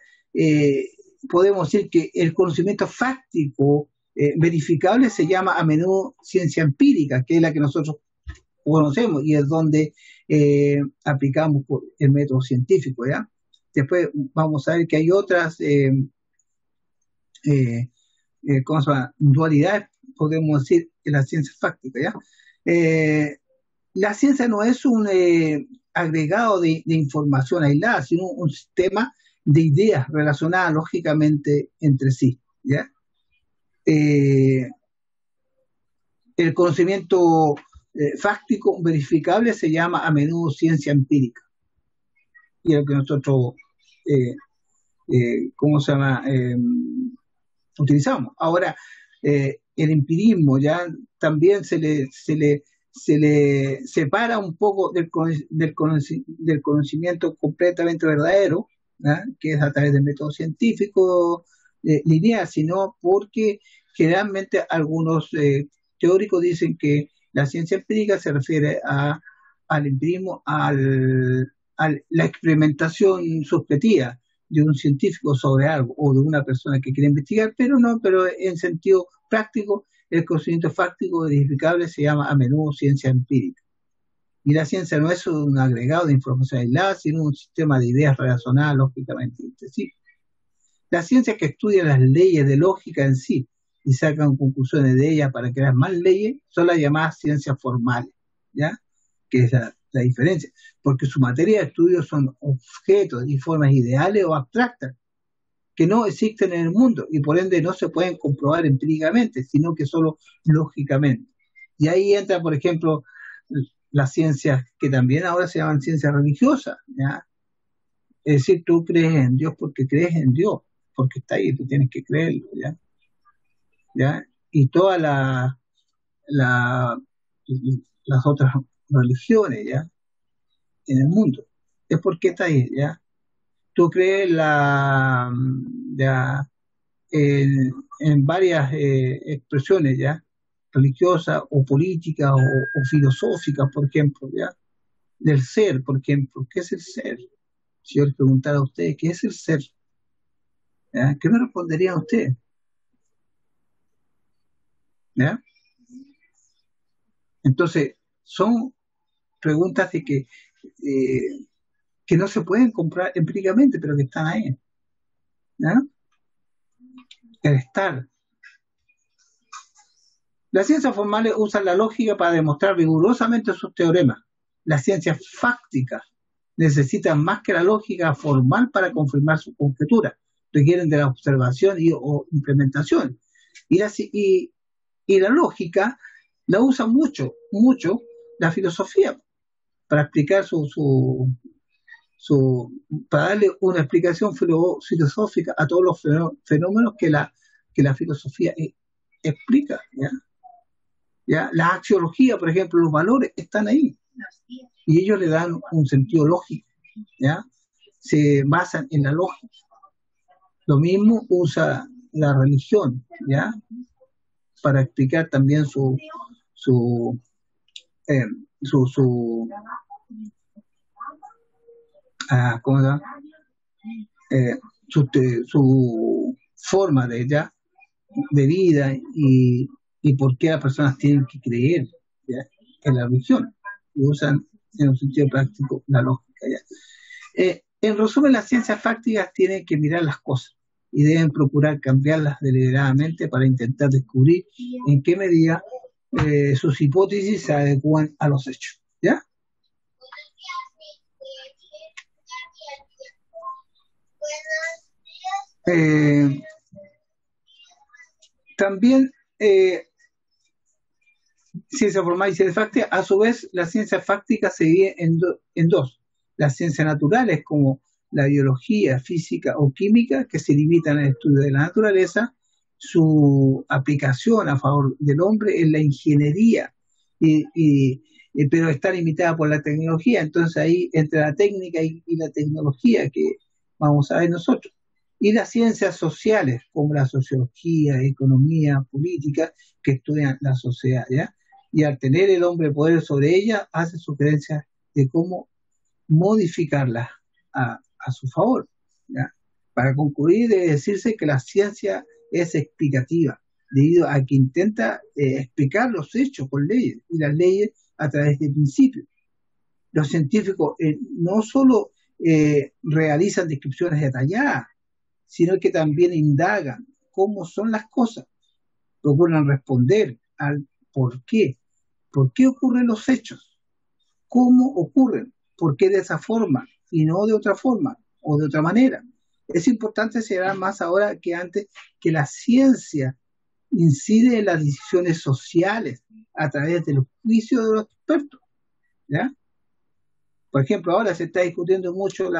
podemos decir que el conocimiento fáctico verificable se llama a menudo ciencia empírica, que es la que nosotros conocemos y es donde aplicamos el método científico, ¿ya? Después vamos a ver que hay otras ¿cómo se llama? Dualidades, podemos decir, en la ciencia fáctica, ¿ya? La ciencia no es un agregado de información aislada, sino un sistema de ideas relacionadas lógicamente entre sí, ¿ya? El conocimiento fáctico verificable se llama a menudo ciencia empírica, y es lo que nosotros, ¿cómo se llama? Utilizamos. Ahora, el empirismo ya también se le separa un poco del conocimiento completamente verdadero, ¿ya? Que es a través del método científico lineal, sino porque generalmente algunos teóricos dicen que la ciencia empírica se refiere al empirismo, a la experimentación subjetiva de un científico sobre algo o de una persona que quiere investigar, pero en sentido práctico, el conocimiento fáctico verificable se llama a menudo ciencia empírica. Y la ciencia no es un agregado de información aislada, sino un sistema de ideas relacionadas lógicamente entre sí. Las ciencias que estudian las leyes de lógica en sí y sacan conclusiones de ellas para crear más leyes son las llamadas ciencias formales, ¿ya? Que es la diferencia, porque su materia de estudio son objetos y formas ideales o abstractas que no existen en el mundo y por ende no se pueden comprobar empíricamente, sino que solo lógicamente. Y ahí entra, por ejemplo, las ciencias que también ahora se llaman ciencias religiosas, ¿ya? Es decir, tú crees en Dios porque crees en Dios, porque está ahí, tú tienes que creerlo, ¿ya? ¿Ya? Y todas la, las otras religiones, ¿ya? En el mundo, es porque está ahí, ¿ya? Tú crees ya, en varias expresiones, ¿ya? Religiosas o políticas o filosóficas, por ejemplo, ¿ya? Del ser, por ejemplo. ¿Qué es el ser? Si yo les preguntara a ustedes, ¿qué es el ser? ¿Ya? ¿Qué me responderían ustedes? ¿Ya? Entonces, son preguntas de que no se pueden comprar empíricamente, pero que están ahí, ¿ya? El estar. Las ciencias formales usan la lógica para demostrar rigurosamente sus teoremas. Las ciencias fácticas necesitan más que la lógica formal para confirmar sus conjeturas. Requieren de la observación o implementación. Y la lógica la usa mucho la filosofía para explicar para darle una explicación filosófica a todos los fenómenos que la filosofía explica, ¿ya? ¿Ya? La axiología, por ejemplo, los valores están ahí y ellos le dan un sentido lógico, ¿ya? Se basan en la lógica. Lo mismo usa la religión, ¿ya? Para explicar también su, eh, su ¿cómo se llama? su forma de vida y por qué las personas tienen que creer, ¿ya?, en la religión, y usan en un sentido práctico la lógica, ¿ya? En resumen, las ciencias fácticas tienen que mirar las cosas y deben procurar cambiarlas deliberadamente para intentar descubrir en qué medida sus hipótesis se adecúan a los hechos, ¿ya? También ciencia formal y ciencia fáctica. A su vez, la ciencia fáctica se divide en dos: las ciencias naturales, como la biología, física o química, que se limitan al estudio de la naturaleza. Su aplicación a favor del hombre es la ingeniería, pero está limitada por la tecnología. Entonces ahí, entre la técnica y la tecnología, que vamos a ver nosotros, y las ciencias sociales, como la sociología, economía, política, que estudian la sociedad, ¿ya? Y al tener el hombre poder sobre ella, hace sugerencias de cómo modificarla a su favor, ¿ya? Para concluir, debe decirse que la ciencia es explicativa, debido a que intenta explicar los hechos con leyes, y las leyes a través de principios. Los científicos no solo realizan descripciones detalladas, sino que también indagan cómo son las cosas, procuran responder al por qué ocurren los hechos, cómo ocurren, por qué de esa forma y no de otra forma o de otra manera. Es importante señalar más ahora que antes que la ciencia incide en las decisiones sociales a través de los juicios de los expertos, ¿ya? Por ejemplo, ahora se está discutiendo mucho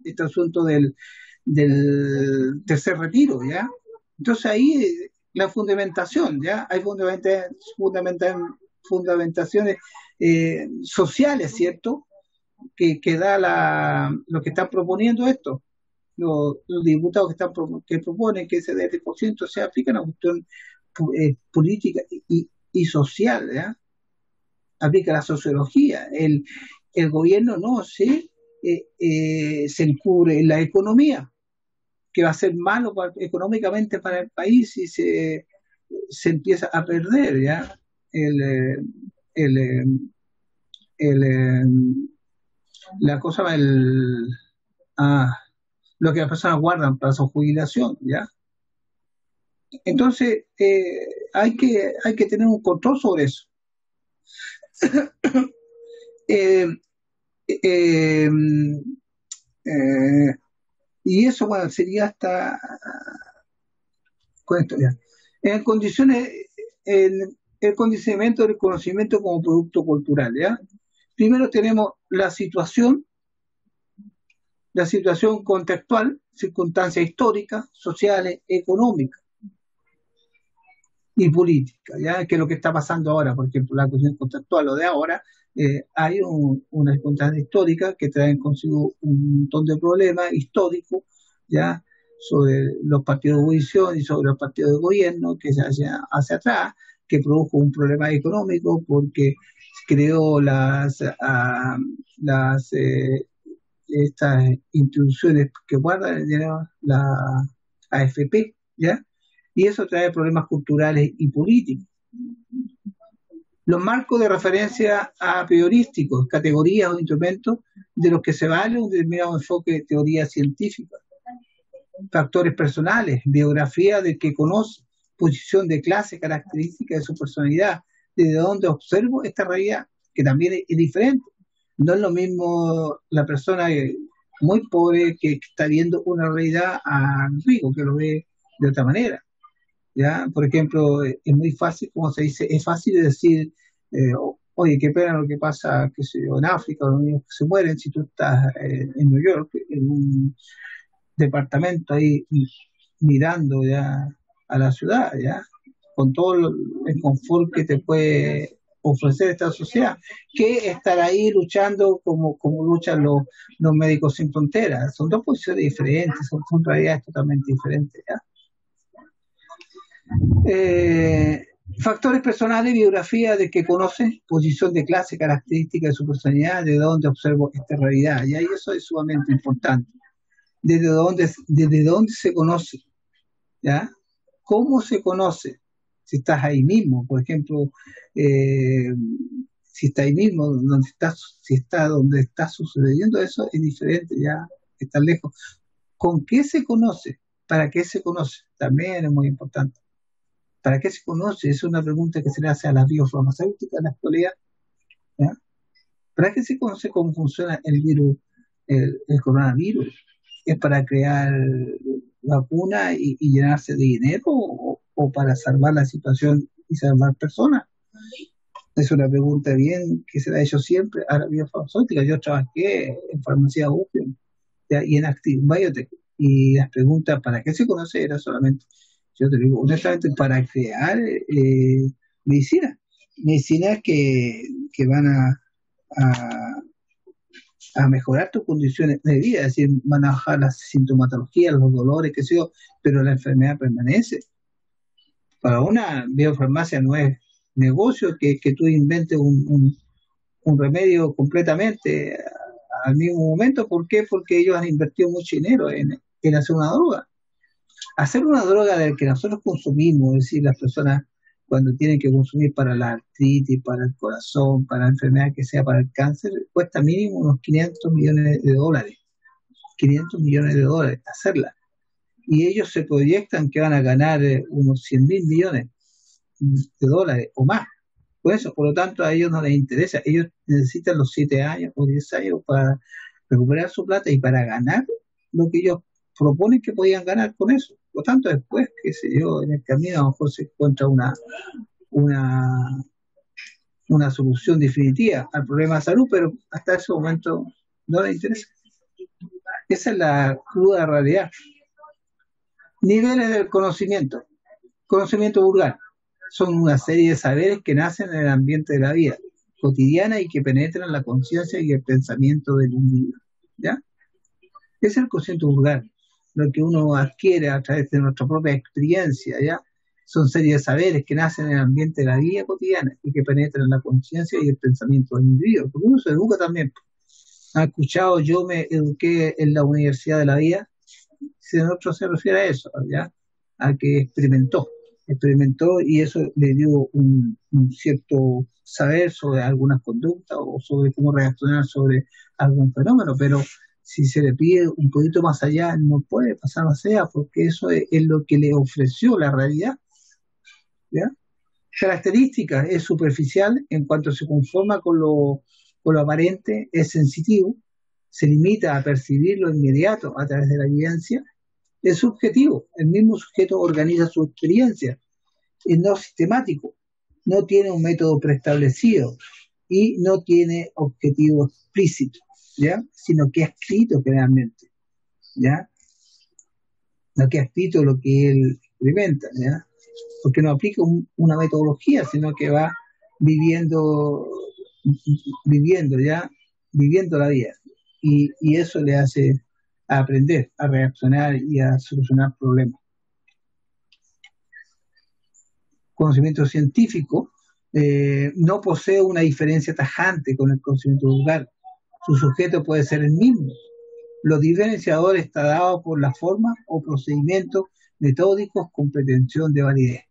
este asunto del tercer retiro, ¿ya? Entonces ahí la fundamentación, ¿ya? Hay fundamentaciones sociales, ¿cierto?, que da lo que están proponiendo esto. Los diputados que proponen que ese 10% se aplique a una cuestión política y social, ¿ya? Aplica la sociología. El gobierno no se encubre en la economía, que va a ser malo económicamente para el país si se empieza a perder, ¿ya? La cosa, lo que las personas guardan para su jubilación, ¿ya? Entonces hay que tener un control sobre eso. Y eso, bueno, sería hasta con esto, ¿ya? En condiciones, el condicionamiento del conocimiento como producto cultural, ¿ya? Primero tenemos la situación contextual, circunstancias históricas, sociales, económicas y políticas, ¿ya? Que es lo que está pasando ahora. Por ejemplo, la cuestión contextual, lo de ahora, hay una circunstancia histórica que traen consigo un montón de problemas históricos, ¿ya?, sobre los partidos de oposición y sobre los partidos de gobierno que se hacia atrás, que produjo un problema económico porque creó estas instituciones que guardan el dinero, la AFP, ¿ya? Y eso trae problemas culturales y políticos. Los marcos de referencia a priorísticos, categorías o instrumentos de los que se vale un determinado enfoque de teoría científica. Factores personales, biografía del que conoce, posición de clase, características de su personalidad, desde donde observo esta realidad, que también es diferente. No es lo mismo la persona muy pobre que está viendo una realidad a rico, que lo ve de otra manera, ¿ya? Por ejemplo, es muy fácil, como se dice, es fácil decir, oye, qué pena lo que pasa, qué sé yo, en África, los niños que se mueren, si tú estás en New York, en un departamento ahí mirando ya a la ciudad, ya, con todo el confort que te puede ofrecer esta sociedad, que estar ahí luchando como luchan los médicos sin fronteras. Son dos posiciones diferentes, son realidades totalmente diferentes, ¿ya? Factores personales, biografía de que conoce, posición de clase, características de su personalidad, de dónde observo esta realidad, ¿ya? Y eso es sumamente importante. desde dónde se conoce, ¿ya? ¿Cómo se conoce? Si estás ahí mismo, por ejemplo, eh, si está ahí mismo, donde estás, si está donde está sucediendo eso, es diferente, ya está lejos. ¿Con qué se conoce? ¿Para qué se conoce? También es muy importante. ¿Para qué se conoce? Es una pregunta que se le hace a las biofarmacéuticas en la actualidad, ¿ya? ¿Para qué se conoce cómo funciona el virus, el coronavirus? ¿Es para crear vacuna y llenarse de dinero o para salvar la situación y salvar personas? Es una pregunta bien que se la ha hecho siempre a la biofarmacéutica. Yo trabajé en farmacia Opium, ¿ya? Y en Active Biotech. Y las preguntas, ¿para qué se conoce? Era solamente, yo te digo, honestamente, para crear medicina. Medicinas que van a, a mejorar tus condiciones de vida, es decir, van a bajar la sintomatología, los dolores, qué sé yo, pero la enfermedad permanece. Para una biofarmacia no es negocio que tú inventes un remedio completamente al mismo momento. ¿Por qué? Porque ellos han invertido mucho dinero en hacer una droga. Hacer una droga del que nosotros consumimos, es decir, las personas cuando tienen que consumir para la artritis, para el corazón, para la enfermedad que sea, para el cáncer, cuesta mínimo unos 500 millones de dólares. 500 millones de dólares hacerla. Y ellos se proyectan que van a ganar unos 100 mil millones de dólares o más. Por lo tanto, a ellos no les interesa. Ellos necesitan los 7 años o 10 años para recuperar su plata y para ganar lo que ellos proponen que podían ganar con eso. Por lo tanto, después, qué sé yo, en el camino a lo mejor se encuentra una, una solución definitiva al problema de salud, pero hasta ese momento no les interesa. Esa es la cruda realidad. Niveles del conocimiento. Conocimiento vulgar. Son una serie de saberes que nacen en el ambiente de la vida cotidiana y que penetran la conciencia y el pensamiento del individuo, ¿ya? Es el conocimiento vulgar, lo que uno adquiere a través de nuestra propia experiencia, ¿ya? Son series de saberes que nacen en el ambiente de la vida cotidiana y que penetran la conciencia y el pensamiento del individuo, porque uno se educa también. ¿Ha escuchado? Yo me eduqué en la Universidad de la Vida. Si otro se refiere a eso, ¿ya? A que experimentó y eso le dio un cierto saber sobre algunas conductas o sobre cómo reaccionar sobre algún fenómeno, pero si se le pide un poquito más allá, no puede pasar más allá, porque eso es lo que le ofreció la realidad, ¿ya? Características, es superficial en cuanto se conforma con lo aparente, es sensitivo, se limita a percibir lo inmediato a través de la evidencia, es subjetivo, el mismo sujeto organiza su experiencia, es no sistemático, no tiene un método preestablecido y no tiene objetivo explícito, ¿ya? Sino que ha escrito generalmente, ¿ya? No que ha escrito lo que él experimenta, ¿ya? Porque no aplica una metodología, sino que va viviendo, ¿ya? Viviendo la vida. Y eso le hace a aprender, a reaccionar y a solucionar problemas. Conocimiento científico no posee una diferencia tajante con el conocimiento vulgar. Su sujeto puede ser el mismo. Lo diferenciador está dado por la forma o procedimientos metódicos con pretensión de validez.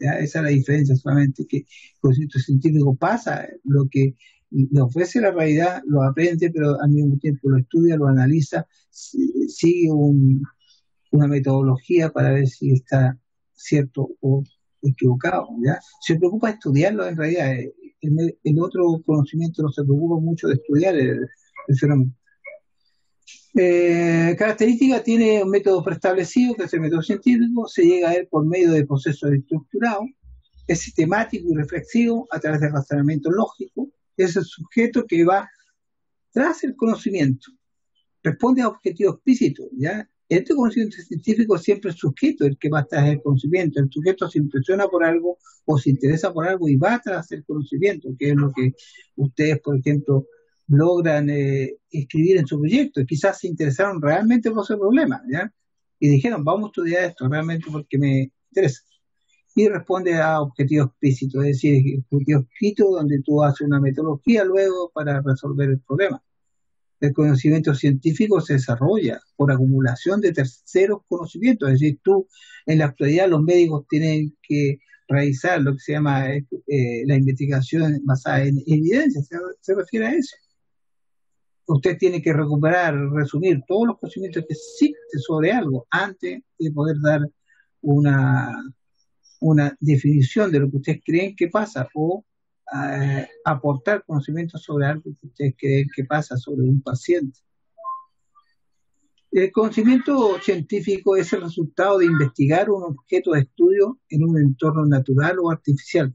¿Ya? Esa es la diferencia, solamente que el conocimiento científico pasa lo que le ofrece la realidad, lo aprende, pero al mismo tiempo lo estudia, lo analiza, sigue una metodología para ver si está cierto o equivocado, ¿ya? Se preocupa de estudiarlo en realidad. El otro conocimiento no se preocupa mucho de estudiar el fenómeno. Característica, tiene un método preestablecido, que es el método científico, se llega a él por medio de procesos estructurados, es sistemático y reflexivo a través del razonamiento lógico, es el sujeto que va tras el conocimiento, responde a objetivos explícitos, ¿ya? Este conocimiento científico siempre es sujeto el que va tras el conocimiento. El sujeto se impresiona por algo o se interesa por algo y va tras el conocimiento, que es lo que ustedes, por ejemplo, logran escribir en su proyecto. Quizás se interesaron realmente por ese problema, ¿ya? Y dijeron, vamos a estudiar esto realmente porque me interesa. Y responde a objetivos explícitos, es decir, objetivos explícitos donde tú haces una metodología luego para resolver el problema. El conocimiento científico se desarrolla por acumulación de terceros conocimientos, es decir, tú en la actualidad los médicos tienen que realizar lo que se llama la investigación basada en evidencia, se refiere a eso. Usted tiene que recuperar, resumir todos los conocimientos que existen sobre algo antes de poder dar una definición de lo que ustedes creen que pasa o aportar conocimientos sobre algo que ustedes creen que pasa sobre un paciente. El conocimiento científico es el resultado de investigar un objeto de estudio en un entorno natural o artificial,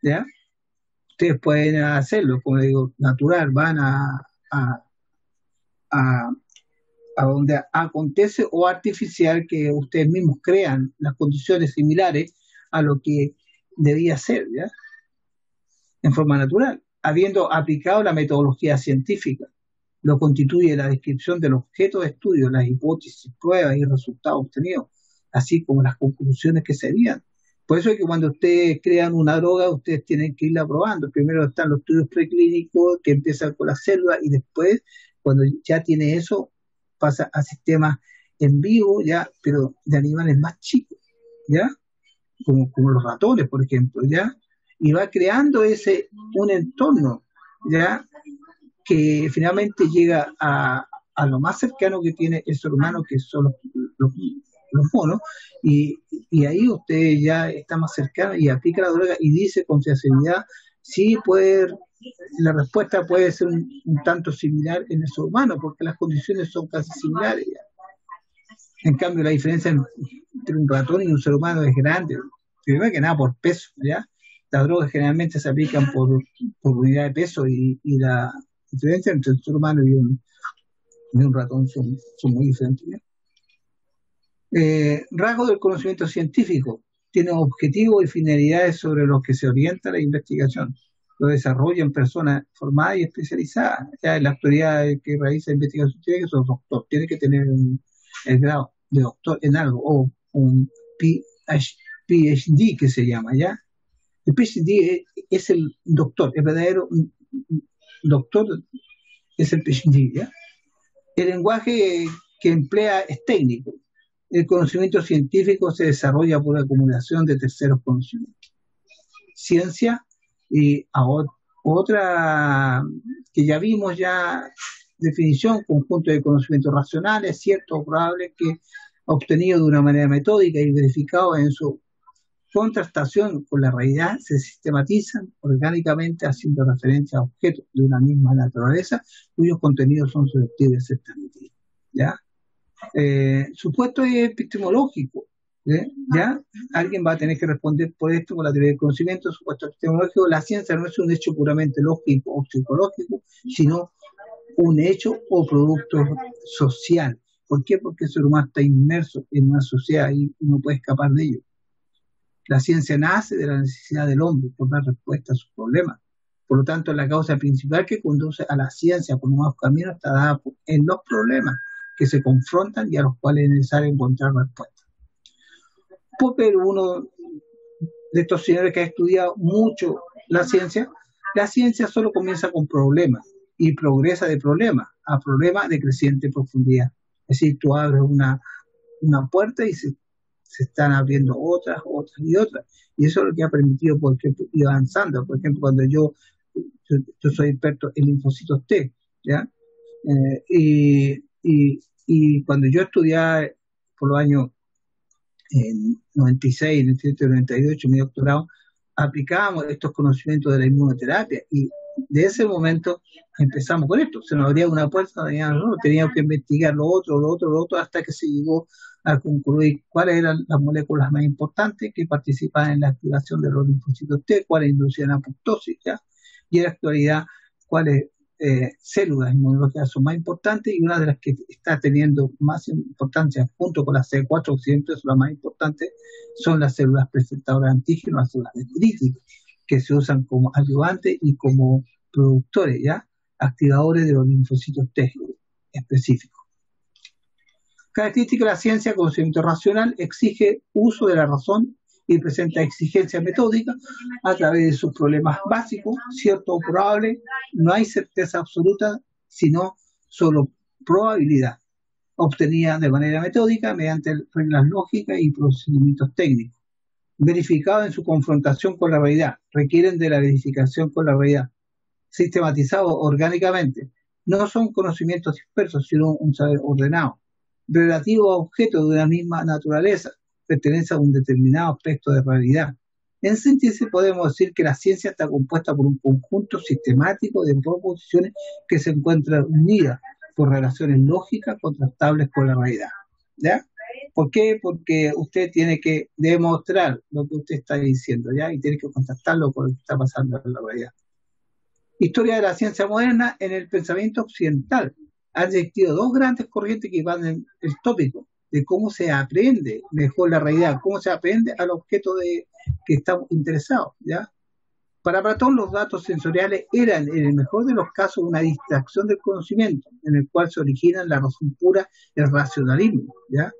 ¿ya? Ustedes pueden hacerlo, como digo, natural, van a donde acontece, o artificial, que ustedes mismos crean las condiciones similares a lo que debía ser, ¿ya? En forma natural, habiendo aplicado la metodología científica. Lo constituye la descripción del objeto de estudio, las hipótesis, pruebas y resultados obtenidos, así como las conclusiones que serían. Por eso es que cuando ustedes crean una droga, ustedes tienen que irla probando. Primero están los estudios preclínicos que empiezan con las células y después, cuando ya tiene eso, pasa a sistemas en vivo, ya, pero de animales más chicos, ¿ya? Como los ratones, por ejemplo, ¿ya? Y va creando un entorno, ¿ya? Que finalmente llega a lo más cercano que tiene el ser humano, que son los monos, y ahí usted ya está más cercano y aplica la droga y dice con facilidad, sí, la respuesta puede ser un tanto similar en el ser humano, porque las condiciones son casi similares. Ya. En cambio, la diferencia entre un ratón y un ser humano es grande, primero que nada por peso, ¿ya? Las drogas generalmente se aplican por unidad de peso y la diferencia entre el ser humano y un ratón son muy diferentes, ¿ya? Rasgos del conocimiento científico. Tiene objetivos y finalidades sobre los que se orienta la investigación. Lo desarrollan personas formadas y especializadas. Ya en la actualidad que realiza investigación científica son doctor. Tiene que tener el grado de doctor en algo, o un PhD que se llama, ¿ya? El PhD es el doctor, el verdadero doctor es el PhD, ¿ya? El lenguaje que emplea es técnico. El conocimiento científico se desarrolla por acumulación de terceros conocimientos. Ciencia, y otra que ya vimos, definición, conjunto de conocimientos racionales, ciertos o probables, que obtenidos de una manera metódica y verificados en su contrastación con la realidad, se sistematizan orgánicamente haciendo referencia a objetos de una misma naturaleza cuyos contenidos son susceptibles de ser transmitidos, ¿ya? Supuesto epistemológico, ¿ya? Alguien va a tener que responder por esto con la teoría del conocimiento. Supuesto epistemológico: la ciencia no es un hecho puramente lógico o psicológico, sino un hecho o producto social. ¿Por qué? Porque el ser humano está inmerso en una sociedad y no puede escapar de ello. La ciencia nace de la necesidad del hombre por dar respuesta a sus problemas. Por lo tanto, la causa principal que conduce a la ciencia por nuevos caminos está dada en los problemas que se confrontan y a los cuales es necesario encontrar respuestas. Popper, uno de estos señores que ha estudiado mucho la ciencia solo comienza con problemas y progresa de problema a problema de creciente profundidad. Es decir, tú abres una puerta y se están abriendo otras y otras. Y eso es lo que ha permitido, por ejemplo, ir avanzando. Por ejemplo, cuando yo soy experto en linfocitos T, ¿ya? Y cuando yo estudiaba por los años 96, 97, 98, mi doctorado, aplicábamos estos conocimientos de la inmunoterapia y de ese momento empezamos con esto. Se nos abría una puerta, teníamos que investigar lo otro, hasta que se llegó a concluir cuáles eran las moléculas más importantes que participaban en la activación de los linfocitos T, cuáles inducían apoptosis, ¿ya? Y en la actualidad, cuáles células inmunológicas son más importantes, y una de las que está teniendo más importancia junto con las CD4, que siempre son las más importantes, son las células presentadoras de antígenos, las células dendríticas, que se usan como ayudantes y como productores, ¿ya? Activadores de los linfocitos T específicos. Característica de la ciencia: conocimiento racional, exige uso de la razón y presenta exigencias metódicas a través de sus problemas básicos, cierto o probable. No hay certeza absoluta, sino solo probabilidad, obtenida de manera metódica mediante reglas lógicas y procedimientos técnicos, verificados en su confrontación con la realidad, requieren de la verificación con la realidad, sistematizados orgánicamente. No son conocimientos dispersos, sino un saber ordenado, relativo a objetos de una misma naturaleza, pertenece a un determinado aspecto de realidad. En síntesis, podemos decir que la ciencia está compuesta por un conjunto sistemático de proposiciones que se encuentran unidas por relaciones lógicas contrastables con la realidad. ¿Ya? ¿Por qué? Porque usted tiene que demostrar lo que usted está diciendo, ¿ya? Y tiene que contrastarlo con lo que está pasando en la realidad. Historia de la ciencia moderna en el pensamiento occidental. Han existido dos grandes corrientes que van en el tópico de cómo se aprende mejor la realidad, cómo se aprende al objeto de que estamos interesados, ¿ya? Para Platón, los datos sensoriales eran, en el mejor de los casos, una distracción del conocimiento, en el cual se originan la razón pura, el racionalismo, ¿ya?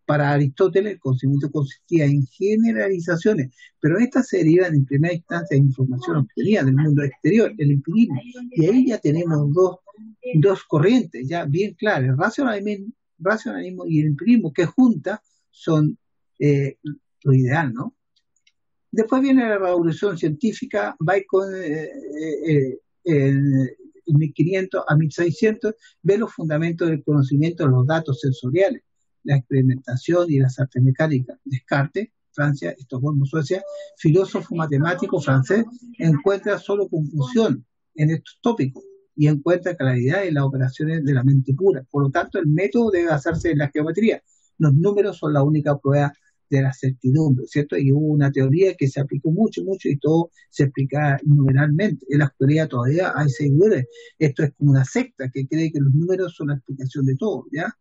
Para Aristóteles, el conocimiento consistía en generalizaciones, pero estas se derivan en primera instancia de información obtenida del mundo exterior, el empirismo. Y ahí ya tenemos dos corrientes, ya bien claras, el racionalismo y el empirismo, que juntas son lo ideal, ¿no? Después viene la revolución científica, Bacon en 1500 a 1600, ve los fundamentos del conocimiento de los datos sensoriales, la experimentación y las artes mecánicas. Descartes, Francia, Estocolmo, Suecia, filósofo matemático francés, encuentra solo confusión en estos tópicos y encuentra claridad en las operaciones de la mente pura. Por lo tanto, el método debe basarse en la geometría. Los números son la única prueba de la certidumbre, ¿cierto? Y hubo una teoría que se aplicó mucho y todo se explica numeralmente. En la actualidad todavía hay seguidores. Esto es como una secta que cree que los números son la explicación de todo, ¿ya?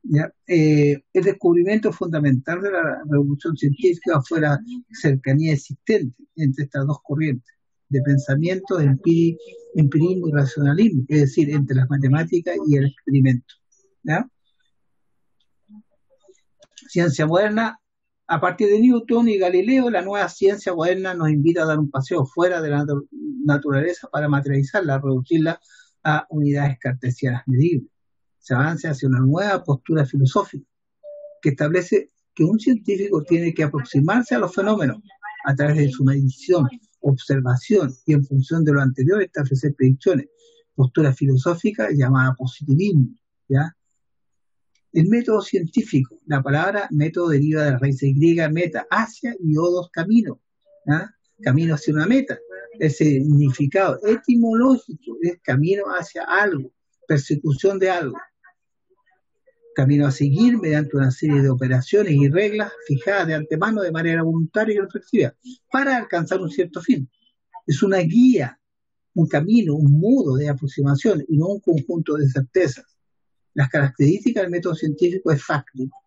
¿Ya? El descubrimiento fundamental de la revolución científica fue la cercanía existente entre estas dos corrientes de pensamiento, empirismo y racionalismo, es decir, entre las matemáticas y el experimento, ¿ya? Ciencia moderna. A partir de Newton y Galileo, la nueva ciencia moderna nos invita a dar un paseo fuera de la naturaleza para materializarla, reducirla a unidades cartesianas medibles. Se avanza hacia una nueva postura filosófica que establece que un científico tiene que aproximarse a los fenómenos a través de su medición, observación y en función de lo anterior establecer predicciones. Postura filosófica llamada positivismo, ¿ya? El método científico, la palabra método deriva de la raíz griega meta, hacia, y odos, camino, ¿ya? Camino hacia una meta. El significado etimológico es camino hacia algo, persecución de algo. Camino a seguir mediante una serie de operaciones y reglas fijadas de antemano de manera voluntaria y reflexiva para alcanzar un cierto fin. Es una guía, un camino, un modo de aproximación y no un conjunto de certezas. Las características del método científico es fáctico,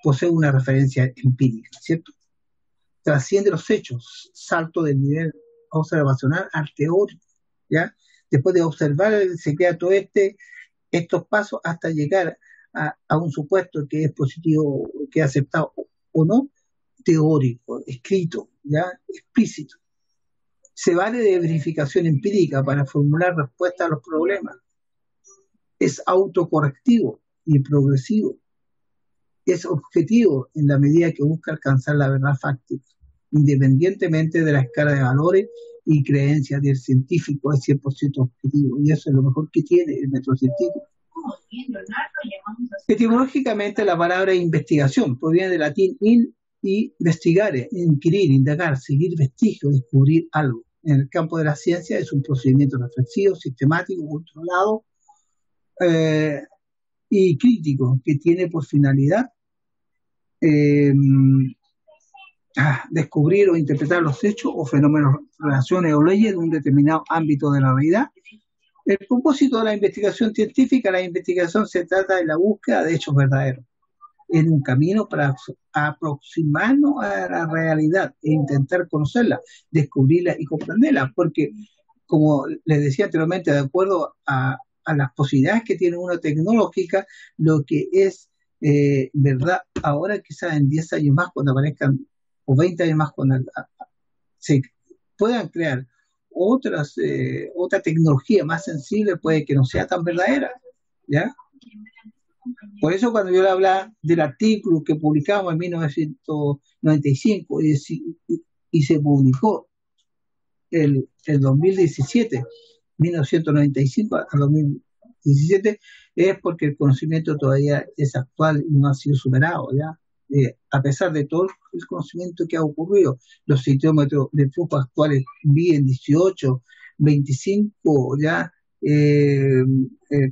posee una referencia empírica, ¿cierto? Trasciende los hechos, salto del nivel observacional al teórico, ¿ya? Después de observar, se crea todo estos pasos hasta llegar a un supuesto que es positivo, que es aceptado o no, teórico, escrito, ¿ya? Explícito. Se vale de verificación empírica para formular respuestas a los problemas. Es autocorrectivo y progresivo. Es objetivo en la medida que busca alcanzar la verdad fáctica, independientemente de la escala de valores y creencias del científico, es 100% objetivo. Y eso es lo mejor que tiene el método científico. Etimológicamente, la palabra investigación proviene del latín investigare, inquirir, indagar, seguir vestigios, descubrir algo. En el campo de la ciencia es un procedimiento reflexivo, sistemático, controlado y crítico, que tiene por finalidad descubrir o interpretar los hechos o fenómenos, relaciones o leyes de un determinado ámbito de la realidad. El propósito de la investigación científica, la investigación se trata de la búsqueda de hechos verdaderos en un camino para aproximarnos a la realidad e intentar conocerla, descubrirla y comprenderla, porque, como les decía anteriormente, de acuerdo a las posibilidades que tiene una tecnológica, lo que es verdad ahora, quizás en 10 años más, cuando aparezcan, o 20 años más, cuando se puedan crear otra tecnología más sensible, puede que no sea tan verdadera. ¿ya? Por eso cuando yo le hablaba del artículo que publicamos en 1995 y se publicó el 2017, 1995 a 2017, es porque el conocimiento todavía es actual y no ha sido superado, ¿ya? A pesar de todo el conocimiento que ha ocurrido, los citómetros de flujo actuales viven 18, 25, ya,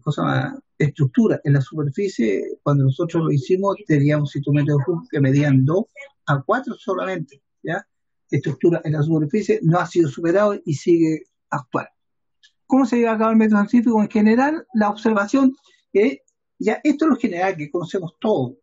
cosa más, estructura en la superficie. Cuando nosotros lo hicimos, teníamos citómetros de flujo que medían 2 a 4 solamente, ¿ya? Estructura en la superficie no ha sido superado y sigue actual. ¿Cómo se lleva a cabo el método científico? En general, la observación, ya esto es lo general que conocemos todos,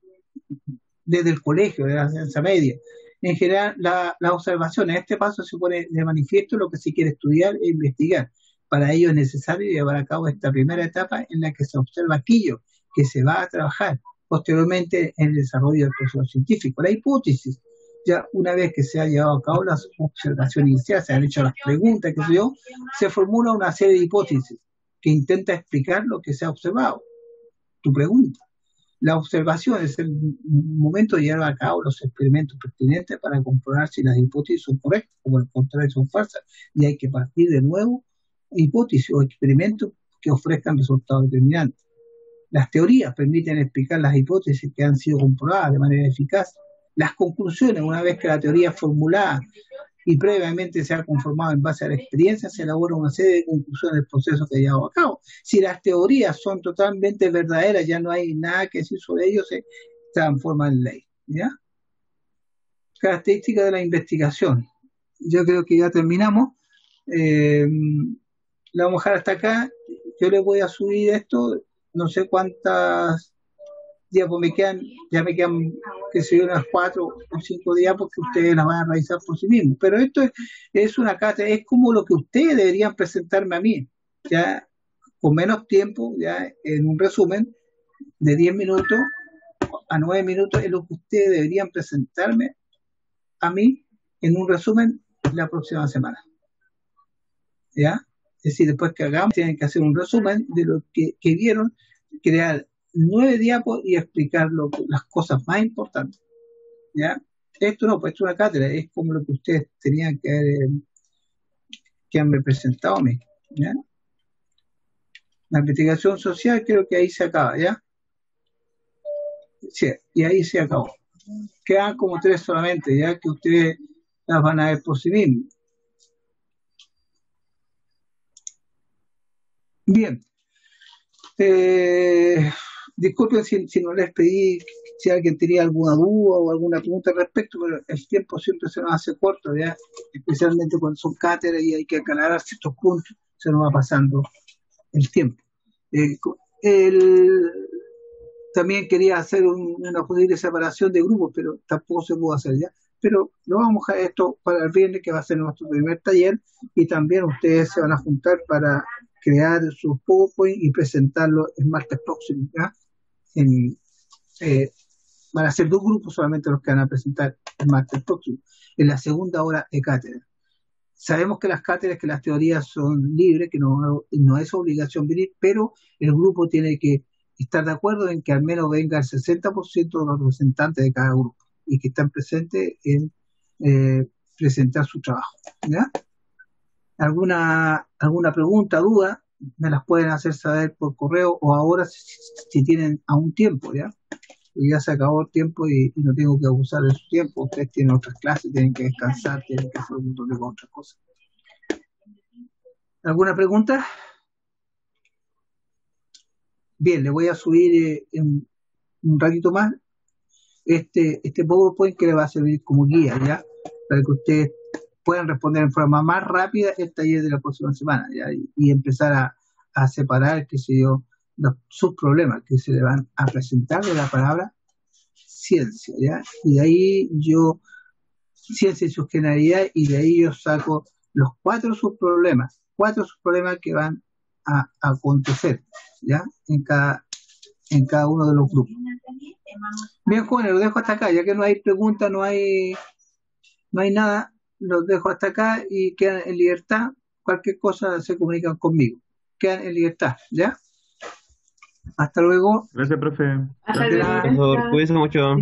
desde el colegio, de la ciencia media. En general, la observación, en este paso se pone de manifiesto lo que se quiere estudiar e investigar. Para ello es necesario llevar a cabo esta primera etapa en la que se observa aquello que se va a trabajar posteriormente en el desarrollo del proceso científico. La hipótesis, ya una vez que se ha llevado a cabo las observaciones iniciales, se han hecho las preguntas, que se formula una serie de hipótesis que intenta explicar lo que se ha observado. Tu pregunta. La observación es el momento de llevar a cabo los experimentos pertinentes para comprobar si las hipótesis son correctas o al contrario son falsas. Y hay que partir de nuevo hipótesis o experimentos que ofrezcan resultados determinantes. Las teorías permiten explicar las hipótesis que han sido comprobadas de manera eficaz. Las conclusiones, una vez que la teoría es formulada y previamente se ha conformado en base a la experiencia, se elabora una serie de conclusiones del proceso que ha llevado a cabo. Si las teorías son totalmente verdaderas, ya no hay nada que decir sobre ello, se transforma en ley, ¿ya? Características de la investigación. Yo creo que ya terminamos. La vamos a dejar hasta acá. Yo les voy a subir esto, no sé cuántas días, pues ya me quedan, que sé yo, unas 4 o 5 días porque ustedes las van a realizar por sí mismos. Pero esto es una cátedra, es como lo que ustedes deberían presentarme a mí, ya con menos tiempo, ya en un resumen de 10 minutos a 9 minutos, es lo que ustedes deberían presentarme a mí en un resumen la próxima semana. ¿Ya? Es decir, después que hagamos, tienen que hacer un resumen de lo que vieron, crear 9 diapos y explicar las cosas más importantes. ¿Ya? Esto no, pues esto es una cátedra, es como lo que ustedes tenían que haberme presentado a mí. ¿Ya? La investigación social creo que ahí se acaba, ¿ya? Sí, y ahí se acabó. Quedan como 3 solamente, ya que ustedes las van a ver por sí mismos. Bien. Disculpen si no les pedí, si alguien tenía alguna duda o alguna pregunta al respecto, pero el tiempo siempre se nos hace corto, ¿ya? Especialmente cuando son cátedras y hay que aclarar ciertos puntos, se nos va pasando el tiempo. También quería hacer una posible separación de grupos, pero tampoco se pudo hacer ya. Pero lo vamos a dejar esto para el viernes, que va a ser nuestro primer taller, y también ustedes se van a juntar para crear sus PowerPoint y presentarlo el martes próximo, ¿ya? Van a ser 2 grupos solamente los que van a presentar el martes próximo, en la segunda hora de cátedra. Sabemos que las cátedras, que las teorías son libres, que no es obligación venir, pero el grupo tiene que estar de acuerdo en que al menos venga el 60% de los representantes de cada grupo y que están presentes en presentar su trabajo, ¿ya? ¿Alguna pregunta, duda? Me las pueden hacer saber por correo o ahora si tienen aún tiempo, ¿ya? Porque ya se acabó el tiempo y no tengo que abusar de su tiempo. Ustedes tienen otras clases, tienen que descansar, tienen que hacer un montón de otras cosas. ¿Alguna pregunta? Bien, le voy a subir en un ratito más este PowerPoint que le va a servir como guía, ¿ya? Para que ustedes puedan responder en forma más rápida el taller de la próxima semana, ¿ya? Y empezar a separar, qué sé yo, sus problemas que se le van a presentar de la palabra ciencia, ¿ya? Y de ahí ciencia y su generalidad, y de ahí yo saco los 4 subproblemas que van a acontecer, ¿ya? En cada uno de los grupos. Bien, jóvenes, lo dejo hasta acá, ya que no hay preguntas, no hay nada, los dejo hasta acá y quedan en libertad. Cualquier cosa se comunican conmigo. Quedan en libertad, ¿ya? Hasta luego. Gracias, profe. Hasta De luego. nada. Profesor, Chao. cuídese mucho.